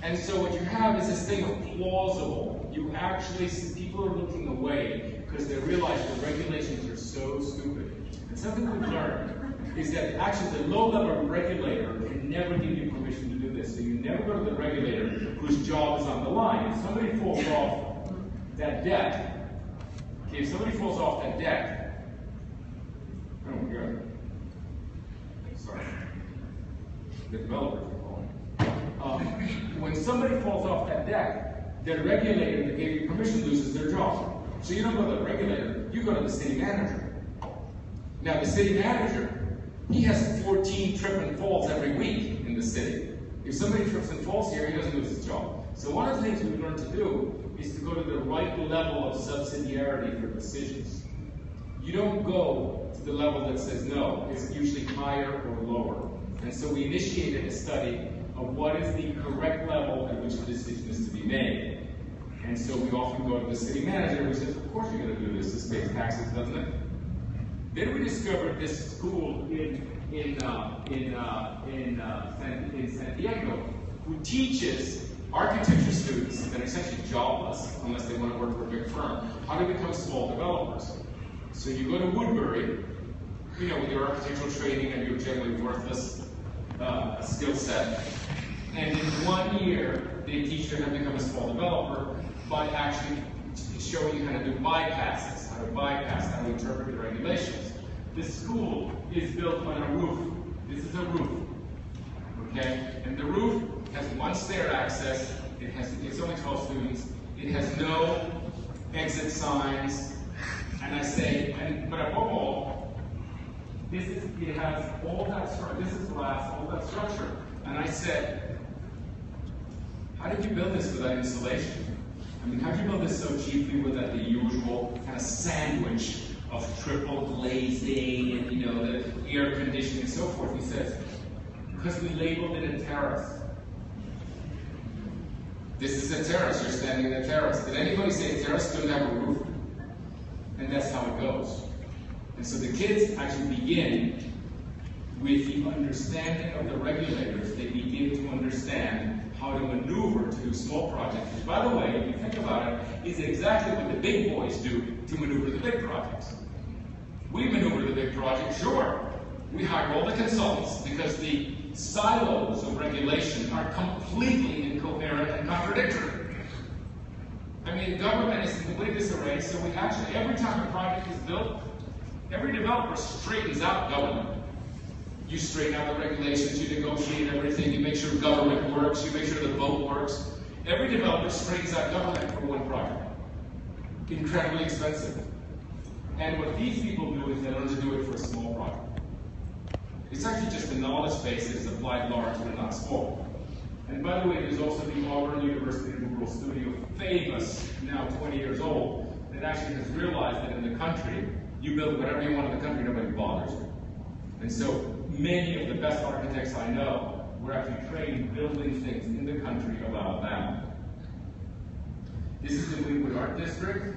And so what you have is this thing of plausible. You actually see people are looking away because they realize the regulations are so stupid. And something we've learned is that actually the low-level regulator can never give you permission to do this. So you never go to the regulator whose job is on the line. If somebody falls off that deck, oh my God. Sorry. The developers are calling. When somebody falls off that deck, the regulator that gave you permission loses their job. So you don't go to the regulator, you go to the city manager. Now the city manager, he has 14 trip and falls every week in the city. If somebody trips and falls here, he doesn't lose his job. So one of the things we've learned to do is to go to the right level of subsidiarity for decisions. You don't go to the level that says no, it's usually higher or lower. And so we initiated a study of what is the correct level at which a decision is to be made. And so we often go to the city manager who says, of course you're going to do this, this pays taxes, doesn't it? Then we discovered this school in San Diego who teaches architecture students that are essentially jobless, unless they want to work for a big firm, how to become small developers. So you go to Woodbury, with your architectural training and your generally worthless skill set, and in 1 year, they teach you how to become a small developer by actually showing you how to do bypasses, how to interpret the regulations. This school is built on a roof. This is a roof, okay? And the roof has one stair access. It's only 12 students. It has no exit signs. And I say, but above all, It has all that structure. This is glass, all that structure. And I said, how did you build this without insulation? I mean, how did you build this so cheaply without the usual kind of sandwich of triple glazing and, you know, the air conditioning and so forth? He says, because we labeled it a terrace. This is a terrace, you're standing in a terrace. Did anybody say a terrace doesn't have a roof? And that's how it goes. And so the kids actually begin with the understanding of the regulators. They begin to understand how to maneuver to do small projects. Which, by the way, if you think about it, is exactly what the big boys do to maneuver the big projects. We maneuver the big projects, sure. We hire all the consultants because the silos of regulation are completely incoherent and contradictory. I mean, government is in complete disarray, so we actually, every time a project is built, every developer straightens out government. You straighten out the regulations, you negotiate everything, you make sure government works, you make sure the vote works. Every developer straightens out government for one project. Incredibly expensive. And what these people do is they learn to do it for a small project. It's actually just a knowledge base that is applied large but not small. And by the way, there's also the Auburn University Rural Studio, famous, now 20 years old, that actually has realized that in the country, you build whatever you want in the country, nobody bothers you. And so many of the best architects I know were actually trained building things in the country of Alabama. This is the Wynwood Art District,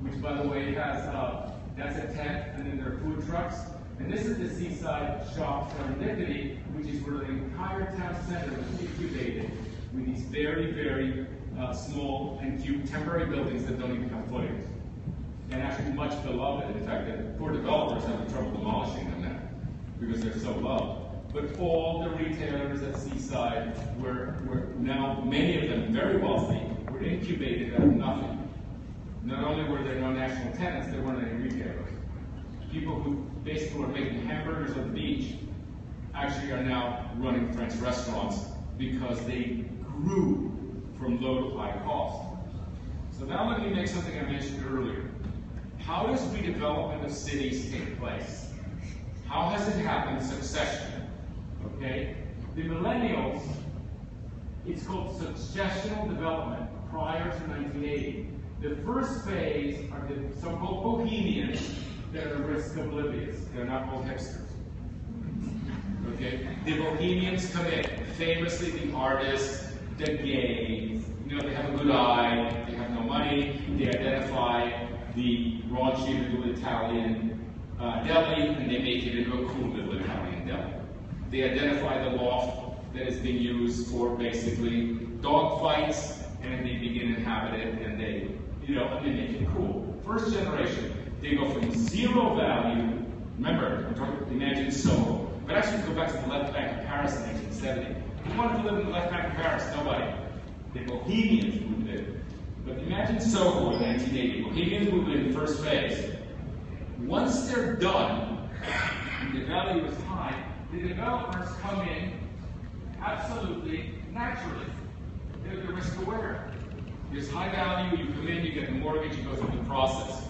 which by the way has, that's a tent, and then there are food trucks. And this is the seaside shop Serendipity, which is where the entire town center was incubated with these very, very small and cute temporary buildings that don't even have footings. And actually much beloved. In fact, the poor developers have trouble demolishing them now because they're so loved. But all the retailers at Seaside were now, many of them very wealthy, were incubated out of nothing. Not only were there no national tenants, there weren't any retailers. People who basically were making hamburgers on the beach actually are now running French restaurants because they grew from low to high cost. So now let me make something I mentioned earlier. How does redevelopment of cities take place? How has it happened? Succession. Okay? The millennials, it's called successional development prior to 1980. The first phase are the so-called bohemians that are risk oblivious. They're not called hipsters. Okay? The bohemians come in. Famously, the artists, the gays, you know, they have a good eye, they have no money, they identify the raunchy little Italian deli, and they make it into a cool little Italian deli. They identify the loft that is being used for basically dog fights, and they begin to inhabit it, and they, you know, and they make it cool. First generation, they go from zero value. Remember, I'm talking, imagine Soho. But actually, go back to the left bank of Paris in 1970. Who wanted to live in the left bank of Paris? Nobody. The Bohemians moved in. But imagine Soho in 1980. Bohemians moved in the first phase. Once they're done, and the value is high, the developers come in absolutely naturally. They're the risk aware. There's high value, you come in, you get the mortgage, you go through the process.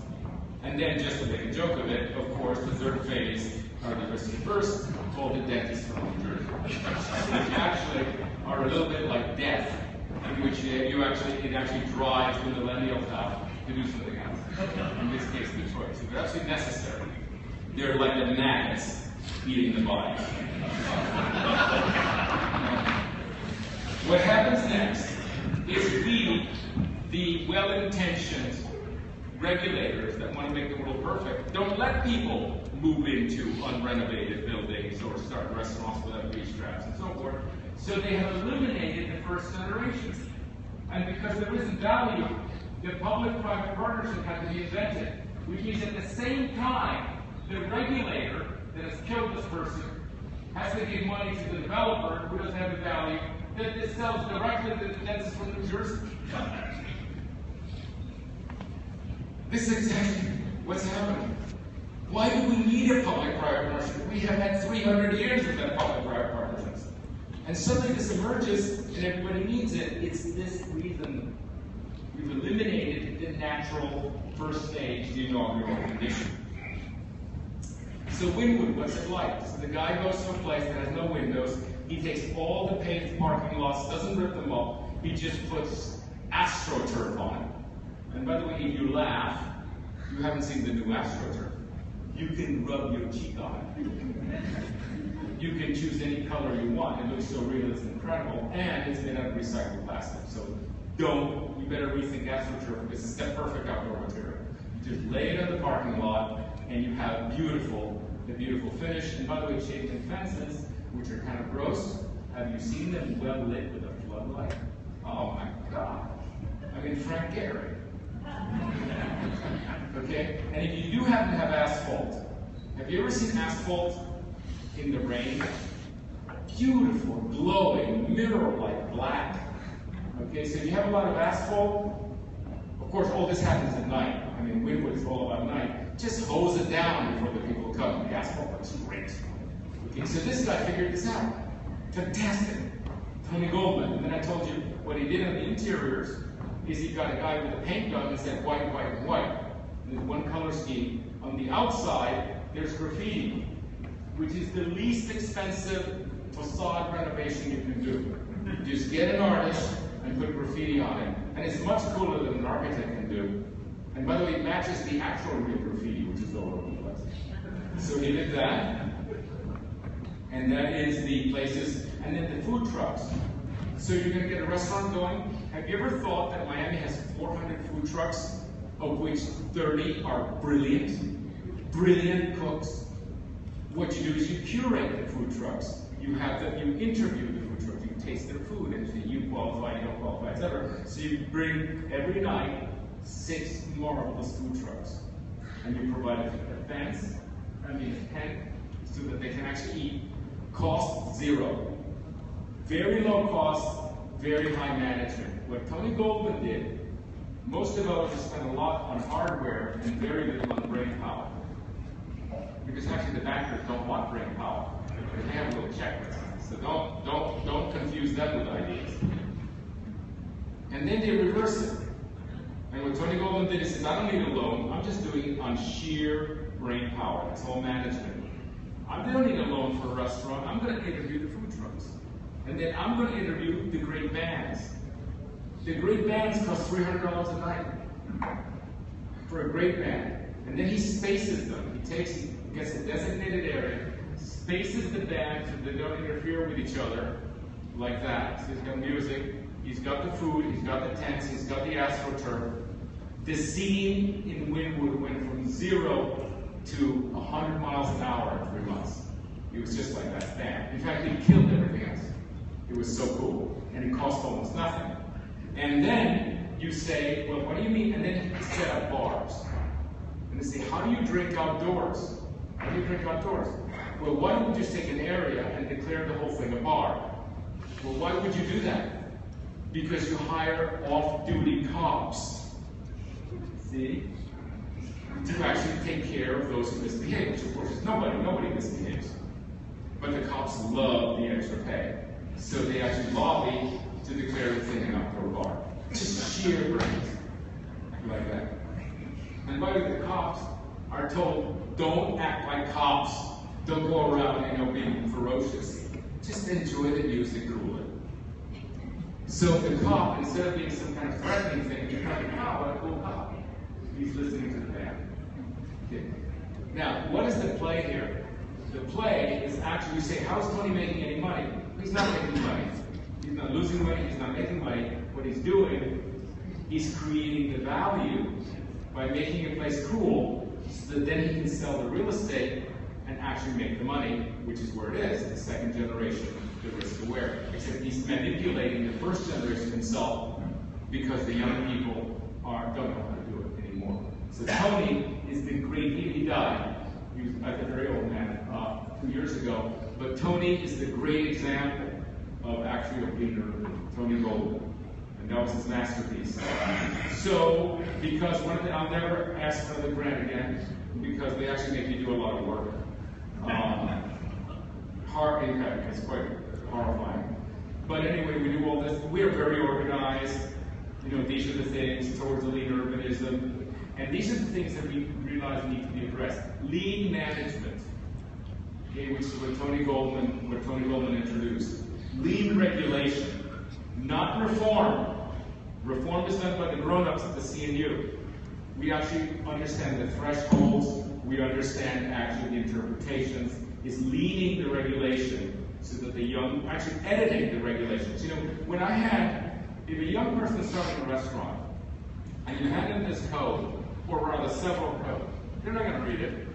And then, just to make a joke of it, of course, the third phase are the risk averse, called the dentist from New Jersey. Which actually are a little bit like death, in which it actually drives the millennials out to do something else. In this case, Detroit. So they're absolutely necessary. They're like the maggots eating the body. What happens next is we, the well-intentioned regulators that want to make the world perfect, don't let people move into unrenovated buildings or start restaurants without grease traps and so forth. So they have eliminated the first generation. And because there isn't value, the public-private partnership had to be invented, which means at the same time, the regulator that has killed this person has to give money to the developer who doesn't have the value that this sells directly to the dentist from New Jersey. This is exactly what's happening. Why do we need a public-private partnership? We have had 300 years of that public-private partnerships. And suddenly this emerges, and everybody needs it. It's this reason we've eliminated the natural first stage, the inaugural condition. So Wynwood, what's it like? So the guy goes to a place that has no windows. He takes all the paved parking lots, doesn't rip them up. He just puts AstroTurf on it. And by the way, if you laugh, you haven't seen the new AstroTurf. You can rub your cheek on it. You can choose any color you want. It looks so real, it's incredible. And it's made out of recycled plastic. So you better rethink AstroTurf because it's the perfect outdoor material. You just lay it on the parking lot and you have a beautiful finish. And by the way, chain link fences, which are kind of gross. Have you seen them well lit with a floodlight? Oh my God. I mean, Frank Gehry. Okay? And if you do happen to have asphalt, have you ever seen asphalt in the rain? Beautiful, glowing, mirror-like black. Okay, so if you have a lot of asphalt, of course all this happens at night. I mean, Wynwood is all about night. Just hose it down before the people come. The asphalt looks great. Okay, so this guy figured this out. Fantastic. Tony Goldman. And then I told you what he did on the interiors is he got a guy with a paint gun and said white, white, white. And there's one color scheme. On the outside, there's graffiti, which is the least expensive facade renovation you can do. You just get an artist and put graffiti on it. And it's much cooler than an architect can do. And by the way, it matches the actual real graffiti, which is all over the place. So he did that. And that is the places. And then the food trucks. So you're going to get a restaurant going. Have you ever thought that Miami has 400 food trucks, of which 30 are brilliant cooks? What you do is you curate the food trucks. You have them, you interview the food trucks, you taste their food, and say you qualify, you don't qualify, etc. So you bring every night 6 marvelous food trucks, and you provide a fence, a tent, so that they can actually eat. Cost zero. Very low cost, very high management. What Tony Goldman did, most developers spend a lot on hardware and very little on brain power. Because actually the bankers don't want brain power. They have a little checklist. So don't confuse them with ideas. And then they reverse it. And what Tony Goldman did is, I don't need a loan, I'm just doing it on sheer brain power. It's all management. I don't need a loan for a restaurant, I'm going to interview the food trucks. And then I'm going to interview the great bands. The great bands cost $300 a night for a great band. And then he spaces them. He gets a designated area, spaces the band so they don't interfere with each other, like that. So he's got music, he's got the food, he's got the tents, he's got the AstroTurf. The scene in Wynwood went from 0 to 100 miles an hour in 3 months. It was just like that, bam. In fact, it killed everything else. It was so cool, and it cost almost nothing. And then you say, well, what do you mean? And then you set up bars. And they say, how do you drink outdoors? How do you drink outdoors? Well, why don't we just take an area and declare the whole thing a bar? Well, why would you do that? Because you hire off-duty cops. See? To actually take care of those who misbehave, which of course is nobody misbehaves. But the cops love the extra pay. So they actually lobby to declare the thing an outdoor bar. Just sheer brains. Like that. And by the way, the cops are told, don't act like cops. Don't go around, being ferocious. Just enjoy the music, cool it. So the cop, instead of being some kind of threatening thing, becomes a cool cop. He's listening to the band. Okay. Now, what is the play here? The play is actually, you say, how is Tony making any money? He's not making money. He's not losing money, he's not making money. What he's doing, he's creating the value by making a place cool, so that then he can sell the real estate and actually make the money, which is where it is, the second generation, the risk aware. Except he's manipulating the first generation himself because the young people don't know how to do it anymore. So Tony is the great, he died. He was a very old man 2 years ago. But Tony is the great example of actually a leader, Tony Goldman. And that was his masterpiece. So, because I'll never ask for the grant again, because they actually make you do a lot of work. It's quite horrifying. But anyway, we do all this. We are very organized. These are the things towards the lean urbanism. And these are the things that we realize need to be addressed. Lean management. okay, which is what Tony Goldman introduced. Lean regulation, not reform. Reform is done by the grown-ups at the CNU. We actually understand the thresholds, we understand actually the interpretations. It's leaning the regulation so that the young, actually editing the regulations. You know, when I had, if a young person starting a restaurant, and you hand them this code, or rather several codes, they're not going to read it.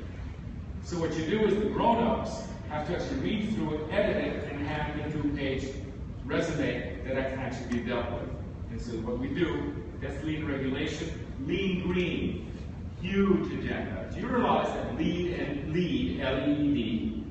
So what you do is the grown-ups have to actually read through it, edit it, and hand a two-page resume that can actually be dealt with. And so what we do, that's lean regulation. Lean green, huge agenda. Do you realize that lead, L-E-E-D,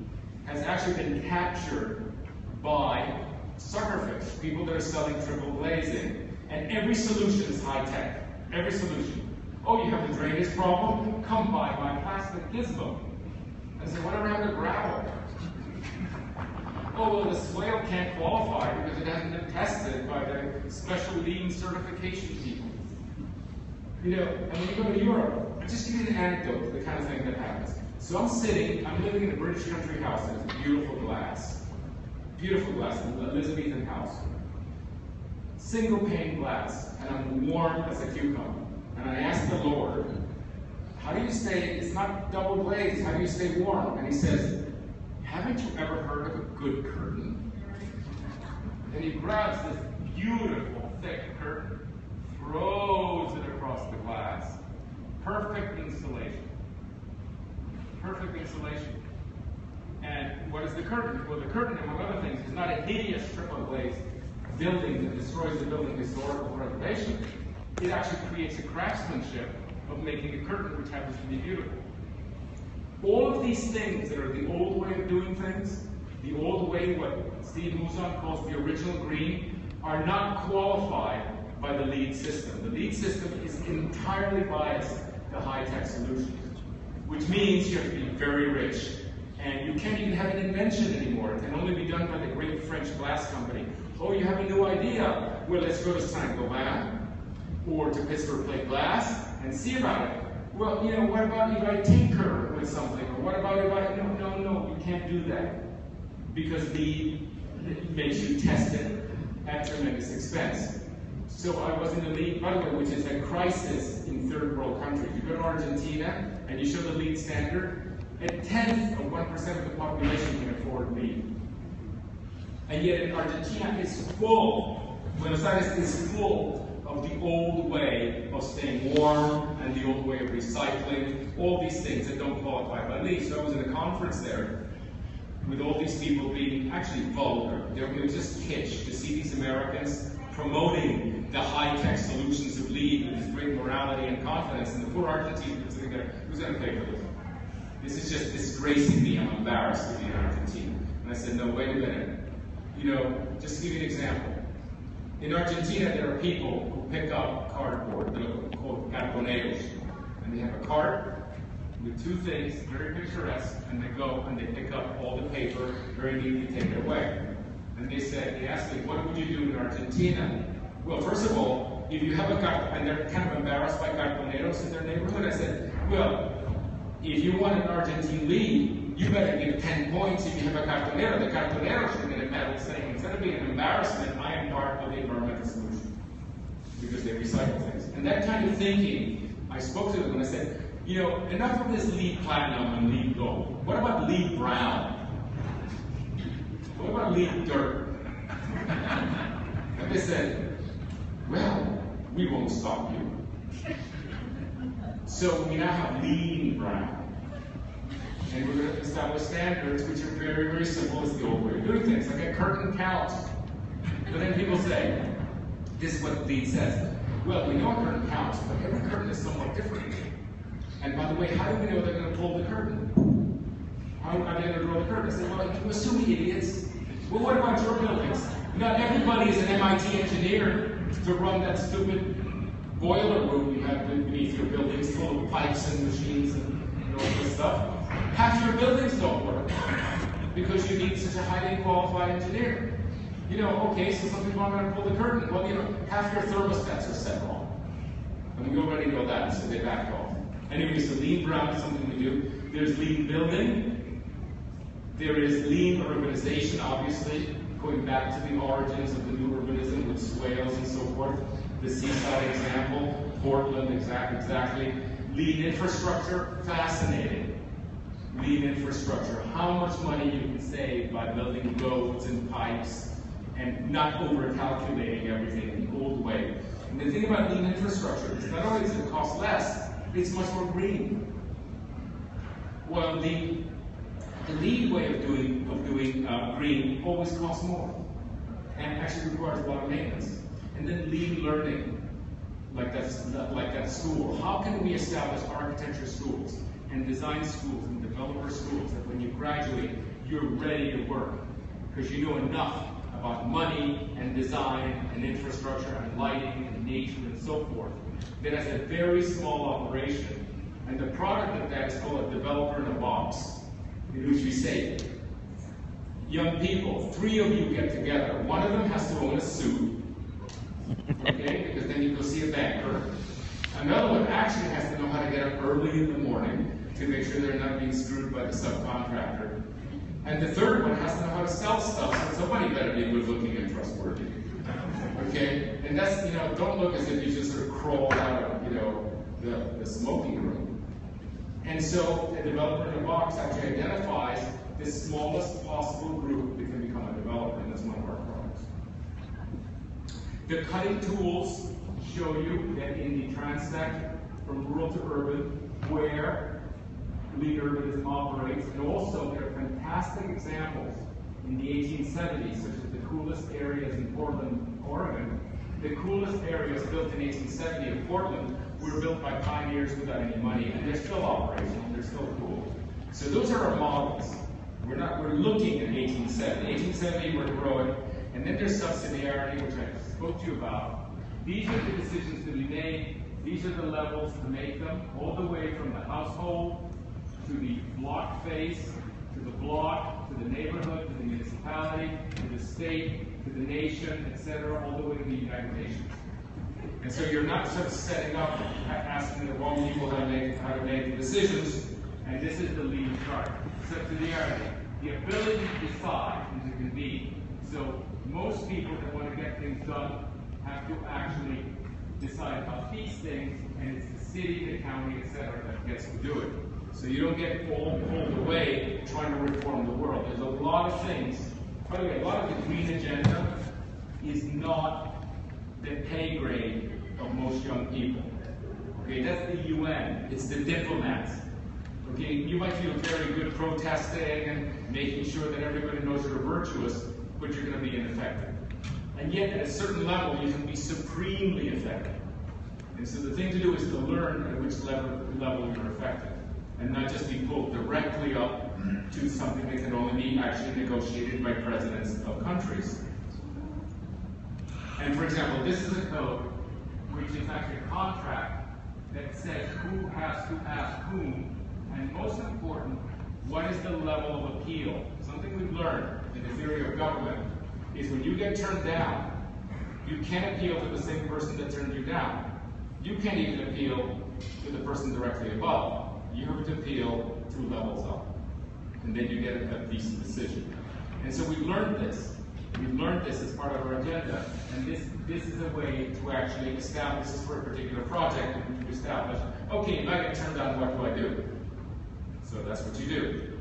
has actually been captured by suckerfish, people that are selling triple glazing. And every solution is high tech. Every solution. Oh, you have a drainage problem? Come buy my plastic gizmo. I said, whatever happened to gravel? Oh, well, the swale can't qualify because it hasn't been tested by the special lean certification people. You know, and when you go to Europe, I'll just give you an anecdote of the kind of thing that happens. So I'm living in a British country house that has beautiful glass, an Elizabethan house. Single pane glass, and I'm warm as a cucumber. And I asked the Lord, how do you stay, it's not double glazed, how do you stay warm? And he says, haven't you ever heard of a good curtain? And he grabs this beautiful, thick curtain, throws it across the glass. Perfect insulation. Perfect insulation. And what is the curtain? Well, the curtain, among other things, is not a hideous triple glazed building that destroys the building's historical reputation. It actually creates a craftsmanship of making a curtain which happens to be beautiful. All of these things that are the old way of doing things, the old way, what Steve Mouzon calls the original green, are not qualified by the LEED system. The LEED system is entirely biased to high-tech solutions, which means you have to be very rich. And you can't even have an invention anymore. It can only be done by the great French glass company. Oh, you have a new idea. Well, let's go to Saint-Gobain or to Pittsburgh Plate Glass and see about it. Well, you know, what about if I tinker with something? Or what about if I, no, you can't do that. Because LEED makes you test it at tremendous expense. So I was in the LEED, by the way, which is a crisis in third world countries. You go to Argentina and you show the LEED standard, a tenth of 1% of the population can afford LEED. And yet Argentina is full, Buenos Aires is full of the old way of staying warm and the old way of recycling, all these things that don't qualify by LEED. So I was in a conference there with all these people being actually vulgar. It was just kitsch to see these Americans promoting the high-tech solutions of LEED with this great morality and confidence, and the poor Argentinians sitting there, who's going to pay for this? This is just disgracing me. I'm embarrassed to be in Argentina. And I said, no, wait a minute. You know, just to give you an example. In Argentina, there are people who pick up cardboard, they're called cartoneros. And they have a cart with two things, very picturesque, and they go and they pick up all the paper, very neatly take it away. And they asked me, what would you do in Argentina? Well, first of all, if you have a cartonero, and they're kind of embarrassed by cartoneros in their neighborhood, I said, well, if you want an Argentine LEED, you better give 10 points if you have a cartonero. The cartonero should get a medal saying, instead of being an embarrassment, I am part of the environmental solution. Because they recycle things. And that kind of thinking, I spoke to them and I said, you know, enough of this LEED platinum and LEED gold. What about LEED brown? What about LEED dirt? And they said, well, we won't stop you. So we now have LEED brown. And we're going to establish standards which are very, very simple. It's the old way of doing things, like a curtain count. But then people say, this is what LEED says. Well, we know a curtain counts, but every curtain is somewhat different. And by the way, how do we know they're going to pull the curtain? How are they going to draw the curtain? I said, well, you assume idiots. Well, what about your buildings? Not everybody is an MIT engineer to run that stupid boiler room you have beneath your buildings full of pipes and machines and all this stuff. Half your buildings don't work because you need such a highly qualified engineer. You know, okay, so some people aren't going to pull the curtain. Well, you know, half your thermostats are set wrong. And we already know that, so they backed off. Anyway, so LEED brown is something we do. There's LEED building. There is lean urbanization, obviously, going back to the origins of the new urbanism with swales and so forth. The seaside example, Portland, exactly. Lean infrastructure, fascinating. Lean infrastructure, how much money you can save by building roads and pipes and not over-calculating everything in the old way. And the thing about lean infrastructure is not only does it cost less, it's much more green. Well, the lean way of doing green always costs more and actually requires a lot of maintenance. And then lean learning, like that school. How can we establish architecture schools and design schools and developer schools that when you graduate, you're ready to work because you know enough about money and design and infrastructure and lighting and nature and so forth, that as a very small operation, and the product of that is called a developer in a box, in which we say, young people, 3 of you get together. One of them has to own a suit, okay, because then you go see a banker. Another one actually has to know how to get up early in the morning to make sure they're not being screwed by the subcontractor. And the third one has to know how to sell stuff, so somebody better be good looking and trustworthy. Okay? And that's, don't look as if you just sort of crawled out of, the smoking room. And so a developer in a box actually identifies the smallest possible group that can become a developer, and that's one of our products. The cutting tools show you that in the transect from rural to urban, where lean urbanism operates, and also there are fantastic examples in the 1870s, such as the coolest areas in Portland, Oregon. The coolest areas built in 1870 in Portland were built by pioneers without any money, and they're still operational, they're still cool. So those are our models. We're looking at 1870. 1870 we're growing, and then there's subsidiarity, which I spoke to you about. These are the decisions to be made, these are the levels to make them, all the way from the household to the block face, to the block, to the neighborhood, to the municipality, to the state, to the nation, etc., all the way to the United Nations. And so you're not sort of setting up, asking the wrong people how to make decisions, and this is the lean chart. Subsidiarity, the ability to decide and to convene. So most people that want to get things done have to actually decide about these things, and it's the city, the county, etc., that gets to do it. So you don't get pulled away trying to reform the world. There's a lot of things. By the way, a lot of the green agenda is not the pay grade of most young people. Okay, that's the UN. It's the diplomats. Okay, you might feel very good protesting and making sure that everybody knows you're virtuous, but you're going to be ineffective. And yet, at a certain level, you can be supremely effective. And so the thing to do is to learn at which level you're effective, and not just be pulled directly up to something that can only be actually negotiated by presidents of countries. And for example, this is a code which is actually a contract that says who has to ask whom, and most important, what is the level of appeal. Something we've learned in the theory of government is when you get turned down, you can't appeal to the same person that turned you down. You can't even appeal to the person directly above. You have to appeal 2 levels up, and then you get a decent decision. And so we've learned this. We've learned this as part of our agenda, and this is a way to actually establish this for a particular project, and to establish, okay, if I get turned down, what do I do? So that's what you do.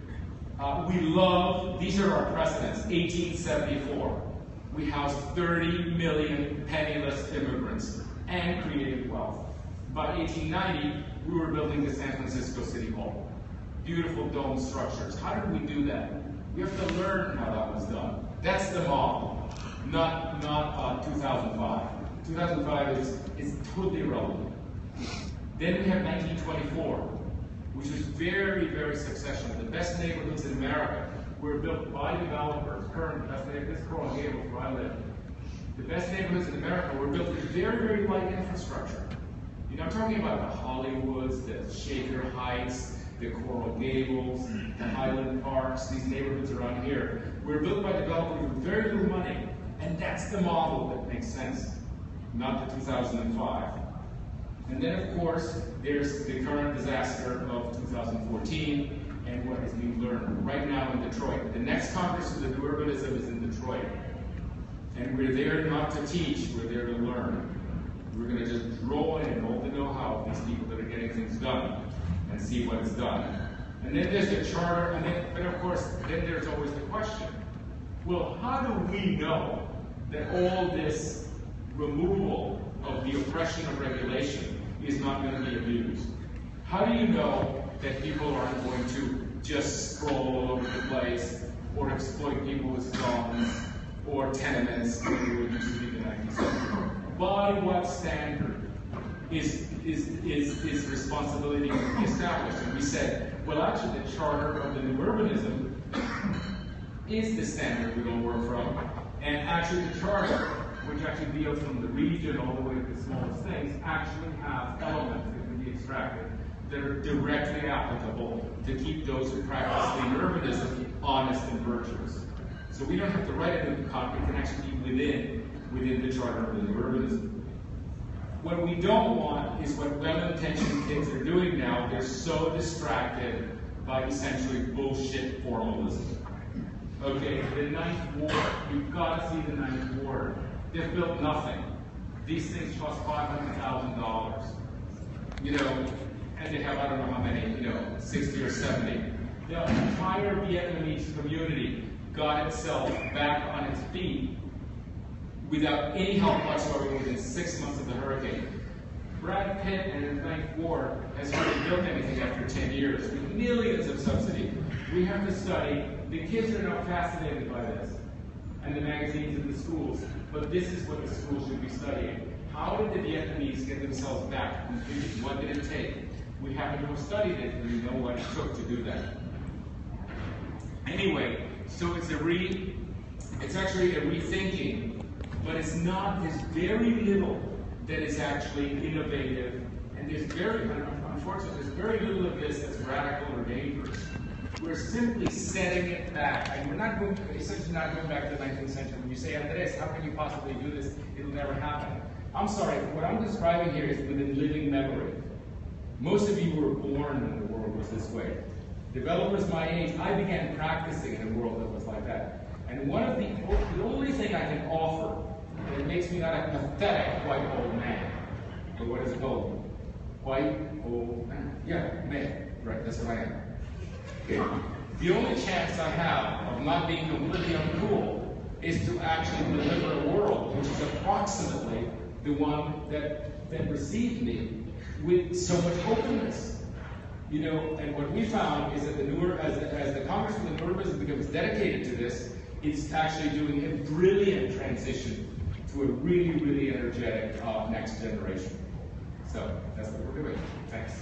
These are our precedents. 1874, we housed 30 million penniless immigrants and created wealth. By 1890, we were building the San Francisco City Hall. Beautiful dome structures. How did we do that? We have to learn how that was done. That's the model, not 2005. 2005 is totally irrelevant. Then we have 1924, which was very, very successful. The best neighborhoods in America were built by developers. Current best neighborhoods, this Coral Gables, where I live. The best neighborhoods in America were built with very, very light infrastructure. I'm talking about the Hollywoods, the Shaker Heights, the Coral Gables, the Highland Parks, these neighborhoods around here, were built by developers with very little money. And that's the model that makes sense, not the 2005. And then, of course, there's the current disaster of 2014 and what is being learn right now in Detroit. The next Congress of the New Urbanism is in Detroit. And we're there not to teach, we're there to learn. We're going to just draw in all the know-how of these people that are getting things done and see what is done. And then there's the charter, and then, but of course, then there's always the question. Well, how do we know that all this removal of the oppression of regulation is not going to be abused? How do you know that people aren't going to just sprawl all over the place or exploit people with slums or tenements the way it used to be in the 19th century? By what standard is responsibility going to be established? And we said, well, actually, the charter of the New Urbanism is the standard we're going to work from. And actually, the charter, which actually deals from the region all the way to the smallest things, actually have elements that can be extracted that are directly applicable to keep those who practice clean urbanism honest and virtuous. So we don't have to write it in the code, it can actually be within the charter of the New Urbanism. What we don't want is what well-intentioned kids are doing now. They're so distracted by essentially bullshit formalism. Okay, the Ninth Ward, you've got to see the Ninth Ward. They've built nothing. These things cost $500,000. You know, and they have, I don't know how many, 60 or 70. The entire Vietnamese community got itself back on its feet without any help whatsoever within 6 months of the hurricane. Brad Pitt and his Ninth Ward has hardly built anything after 10 years with millions of subsidy. We have to study. The kids are now fascinated by this, and the magazines in the schools, but this is what the schools should be studying. How did the Vietnamese get themselves back? What did it take? We happen to have studied it, and we know what it took to do that. Anyway, so it's actually a rethinking, but it's not, there's very little that is actually innovative, and unfortunately, there's very little of this that's radical or dangerous. We're simply setting it back, and we're not going, essentially not going back to the 19th century. When you say, Andres, how can you possibly do this? It'll never happen. I'm sorry, what I'm describing here is within living memory. Most of you were born when the world was this way. Developers my age, I began practicing in a world that was like that. And the only thing I can offer that makes me not a pathetic white old man, or what is it called? White old man. Yeah, man. Right, that's what I am. Okay. The only chance I have of not being completely uncool is to actually deliver a world which is approximately the one that received me with so much openness. And what we found is that as the Congress of the New Urbanism becomes dedicated to this, it's actually doing a brilliant transition to a really, really energetic next generation. So that's what we're doing. Thanks.